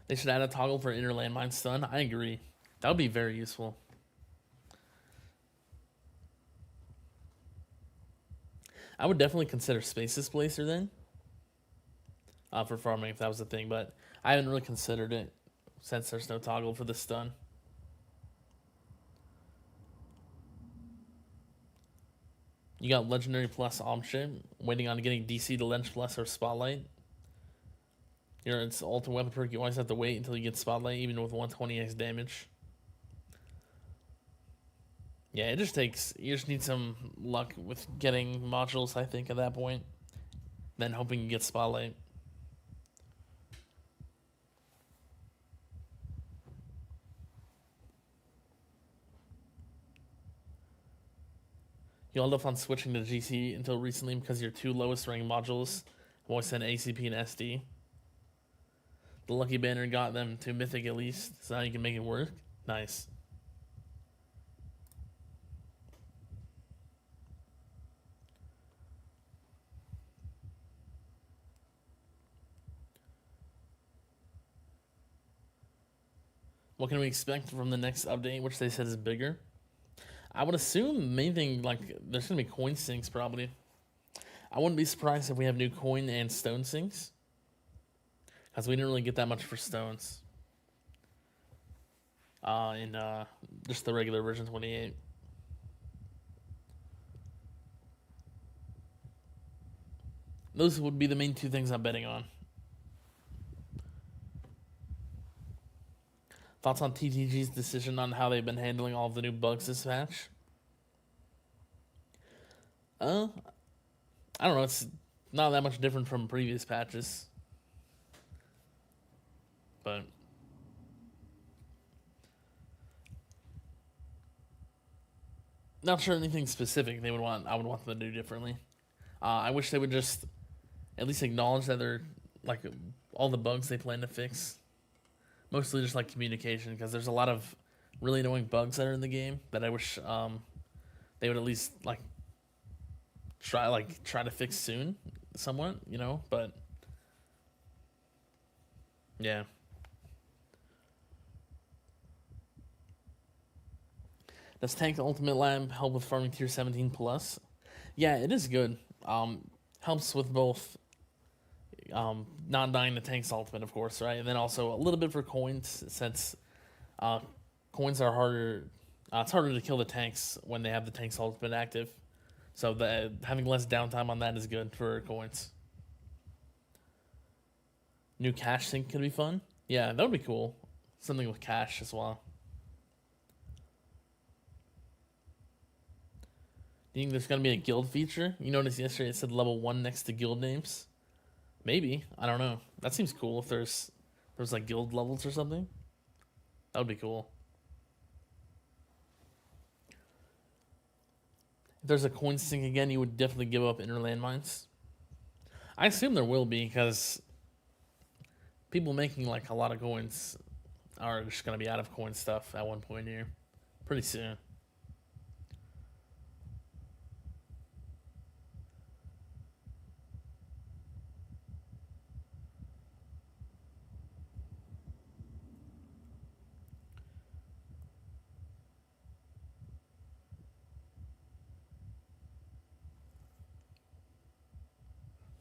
they should add a toggle for Inner Landmine stun. I agree. That would be very useful. I would definitely consider Space Displacer then for farming if that was the thing, but I haven't really considered it since there's no toggle for the stun. You got Legendary Plus Omship, waiting on getting DC to Lens Plus or Spotlight. It's ultimate weapon perk, you always have to wait until you get Spotlight, even with 120x damage. Yeah, it just takes, you just need some luck with getting modules, I think, at that point. Then hoping you get Spotlight. You held off on switching to GC until recently because your 2 lowest ranked modules have always had ACP and SD. The Lucky Banner got them to Mythic at least, so now you can make it work. Nice. What can we expect from the next update, which they said is bigger? I would assume main thing, like, there's going to be coin sinks probably. I wouldn't be surprised if we have new coin and stone sinks, because we didn't really get that much for stones in just the regular version 28. Those would be the main 2 things I'm betting on. Thoughts on TTG's decision on how they've been handling all of the new bugs this patch? I don't know. It's not that much different from previous patches. But Not sure anything specific they would want. I would want them to do differently. I wish they would just at least acknowledge that they're like all the bugs they plan to fix. Mostly just like communication, because there's a lot of really annoying bugs that are in the game that I wish they would at least try to fix soon, somewhat, you know. But yeah, does Tank Ultimate Lab help with farming tier 17 plus? Yeah, it is good. Helps with both not dying to Tank's ultimate, of course, right? And then also a little bit for coins, since uh, coins are harder. It's harder to kill the tanks when they have the tank's ultimate active. So having less downtime on that is good for coins. New cash sync could be fun. Yeah, that would be cool. Something with cash as well. Do you think there's gonna be a guild feature? You noticed yesterday it said level 1 next to guild names. Maybe, I don't know. That seems cool. If there's like guild levels or something, that would be cool. If there's a coin sync again, you would definitely give up inner landmines. I assume there will be, because people making like a lot of coins are just gonna be out of coin stuff at one point here, pretty soon.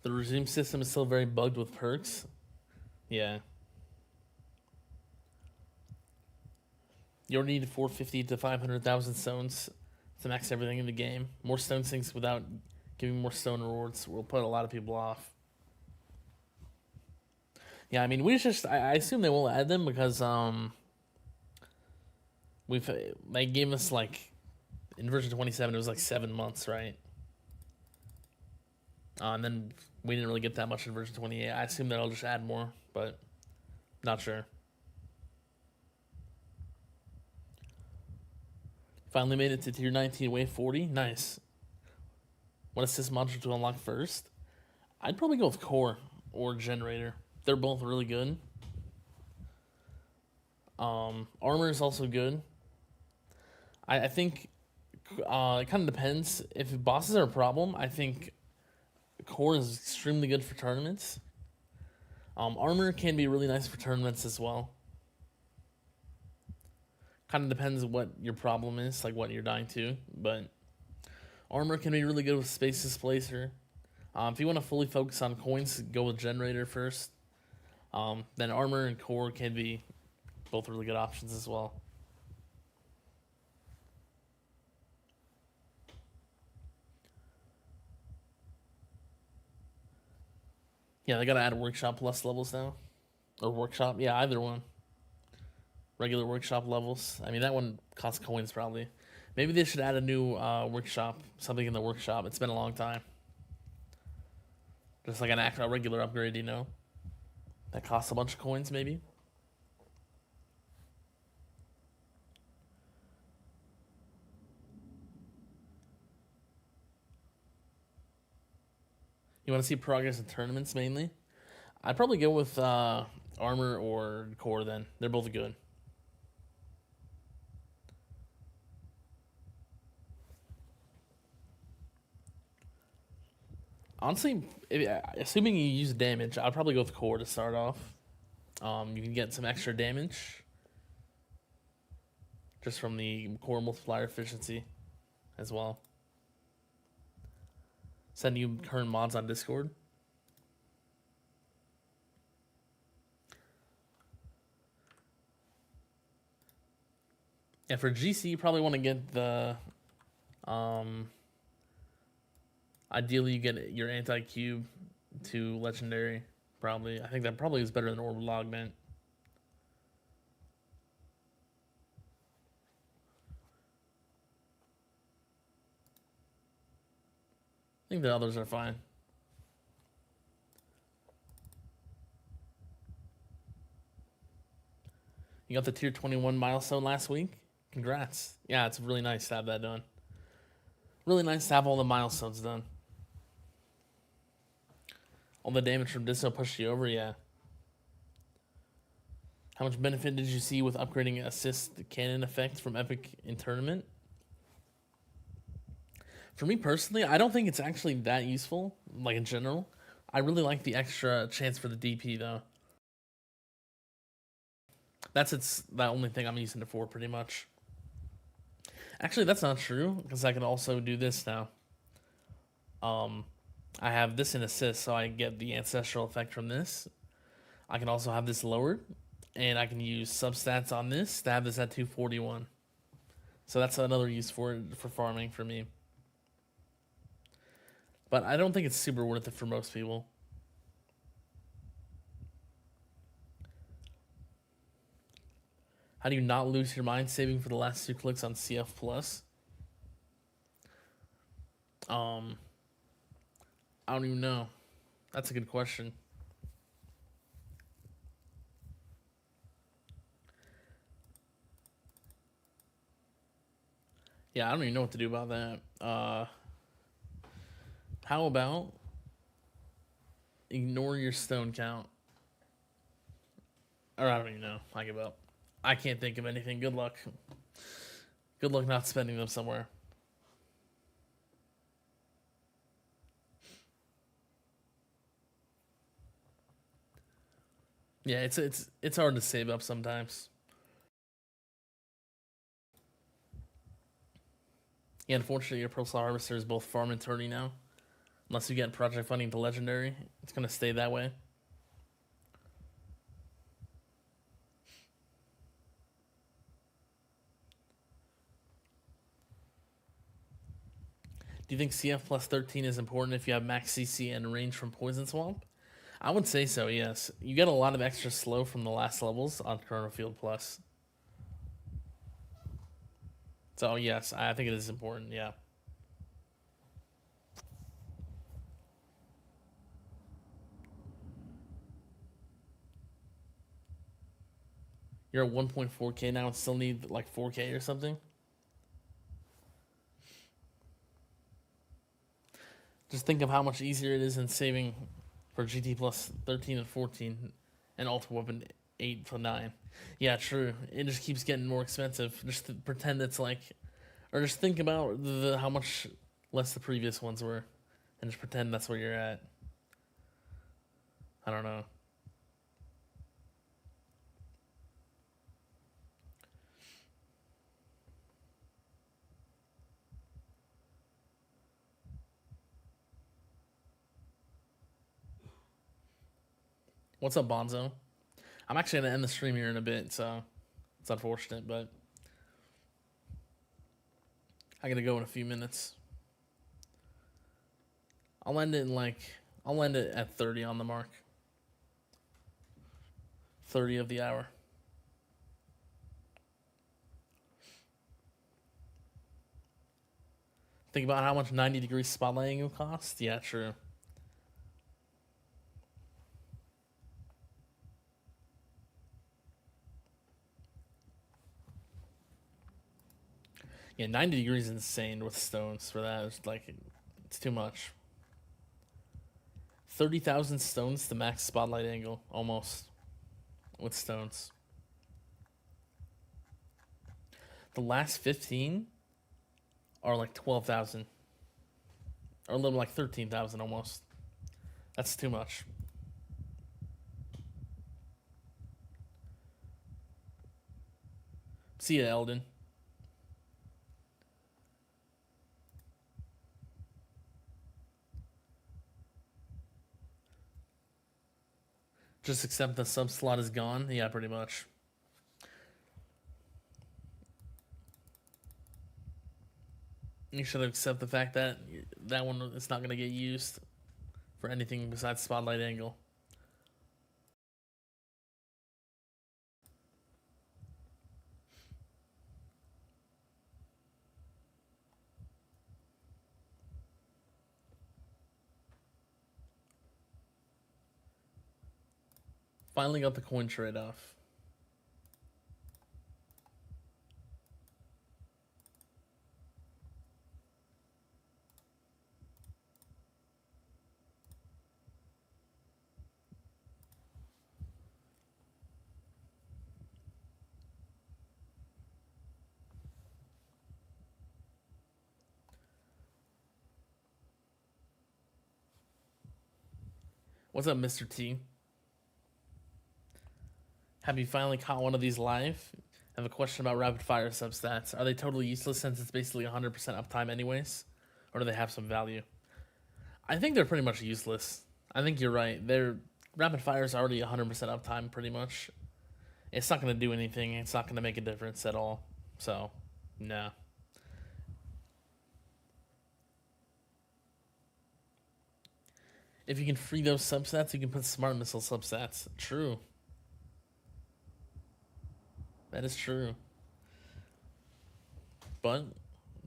The regime system is still very bugged with perks. Yeah. You already need 450 to 500,000 stones to max everything in the game. More stone sinks without giving more stone rewards will put a lot of people off. Yeah, I mean, I assume they won't add them because they gave us like in version 27 it was like 7 months, right? And then we didn't really get that much in version 28. I assume that I'll just add more, but not sure. Finally made it to tier 19, wave 40. Nice. What assist module to unlock first? I'd probably go with core or generator. They're both really good. Armor is also good. I think it kind of depends. If bosses are a problem, I think core is extremely good for tournaments. Armor can be really nice for tournaments as well. Kind of depends what your problem is, like what you're dying to. But armor can be really good with Space Displacer. If you want to fully focus on coins, go with generator first. Then armor and core can be both really good options as well. Yeah, they gotta add workshop plus levels now. Or workshop, yeah, either one. Regular workshop levels. I mean, that one costs coins probably. Maybe they should add a new workshop, something in the workshop. It's been a long time. Just like a regular upgrade, you know? That costs a bunch of coins, maybe? You want to see progress in tournaments mainly? I'd probably go with armor or core then. They're both good. Honestly, assuming you use damage, I'd probably go with core to start off. You can get some extra damage just from the core multiplier efficiency as well. Send you current mods on Discord. Yeah, for GC, you probably want to get the. Ideally, you get your anti-cube to legendary. Probably, I think that probably is better than orbital augment. I think the others are fine. You got the tier 21 milestone last week. Congrats. Yeah, it's really nice to have that done. Really nice to have all the milestones done. All the damage from Disso pushed you over, yeah. How much benefit did you see with upgrading assist cannon effect from Epic in tournament? For me personally, I don't think it's actually that useful, like in general. I really like the extra chance for the DP though. That's the only thing I'm using it for pretty much. Actually, that's not true because I can also do this now. I have this in assist, so I get the ancestral effect from this. I can also have this lowered, and I can use substats on this to have this at 241. So that's another use for it for farming for me. But I don't think it's super worth it for most people. How do you not lose your mind saving for the last 2 clicks on CF Plus? I don't even know. That's a good question. Yeah, I don't even know what to do about that. How about ignore your stone count? Or I don't even know. I give up. I can't think of anything. Good luck. Good luck not spending them somewhere. Yeah, it's hard to save up sometimes. Yeah, unfortunately, your Pearl Harvester is both farm and tourney now. Unless you get project funding to legendary, it's gonna stay that way. Do you think CF plus 13 is important if you have max CC and range from Poison Swamp? I would say so, yes. You get a lot of extra slow from the last levels on Chrono Field Plus. So, yes, I think it is important, yeah. You're at 1.4k now and still need like 4k or something? Just think of how much easier it is than saving for GT plus 13 and 14 and Ultimate Weapon 8 to 9. Yeah, true. It just keeps getting more expensive. Just pretend it's like, or just think about how much less the previous ones were, and just pretend that's where you're at. I don't know. What's up, Bonzo? I'm actually gonna end the stream here in a bit, so it's unfortunate, but I gotta go in a few minutes. I'll end it at 30 on the mark. 30 of the hour. Think about how much 90-degree spotlighting will cost. Yeah, true. Yeah, 90 degrees is insane with stones for that. It's like, it's too much. 30,000 stones to max spotlight angle, almost, with stones. The last 15 are like 12,000. Or a little like 13,000 almost. That's too much. See ya, Eldon. Just accept the sub slot is gone? Yeah, pretty much. You should accept the fact that that one is not going to get used for anything besides spotlight angle. Finally got the coin trade off. What's up, Mr. T? Have you finally caught one of these live? I have a question about rapid fire substats. Are they totally useless since it's basically 100% uptime anyways? Or do they have some value? I think they're pretty much useless. I think you're right. Their rapid fire is already 100% uptime pretty much. It's not going to do anything. It's not going to make a difference at all. So, no. If you can free those substats, you can put smart missile substats. True. That is true. But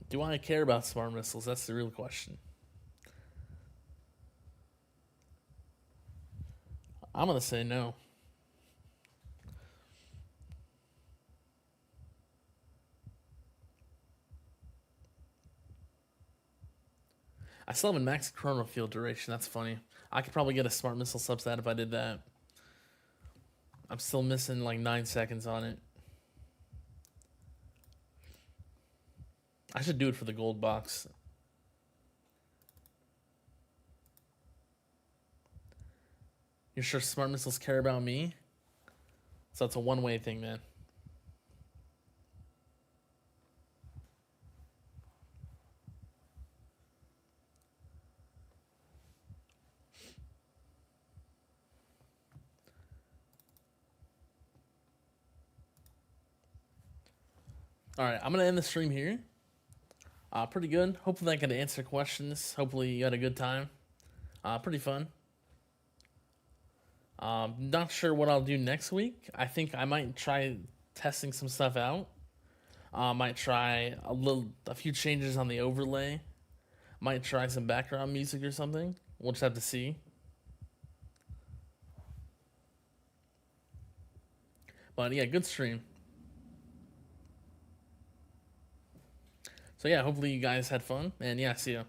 do I care about smart missiles? That's the real question. I'm going to say no. I still have a max chrono field duration. That's funny. I could probably get a smart missile substat if I did that. I'm still missing like 9 seconds on it. I should do it for the gold box. You're sure smart missiles care about me? So it's a one-way thing, man. All right, I'm going to end the stream here. Pretty good. Hopefully I could answer questions. Hopefully you had a good time. Pretty fun. Not sure what I'll do next week. I think I might try testing some stuff out. Might try a few changes on the overlay. Might try some background music or something. We'll just have to see. But yeah, good stream. So yeah, hopefully you guys had fun. And yeah, see ya.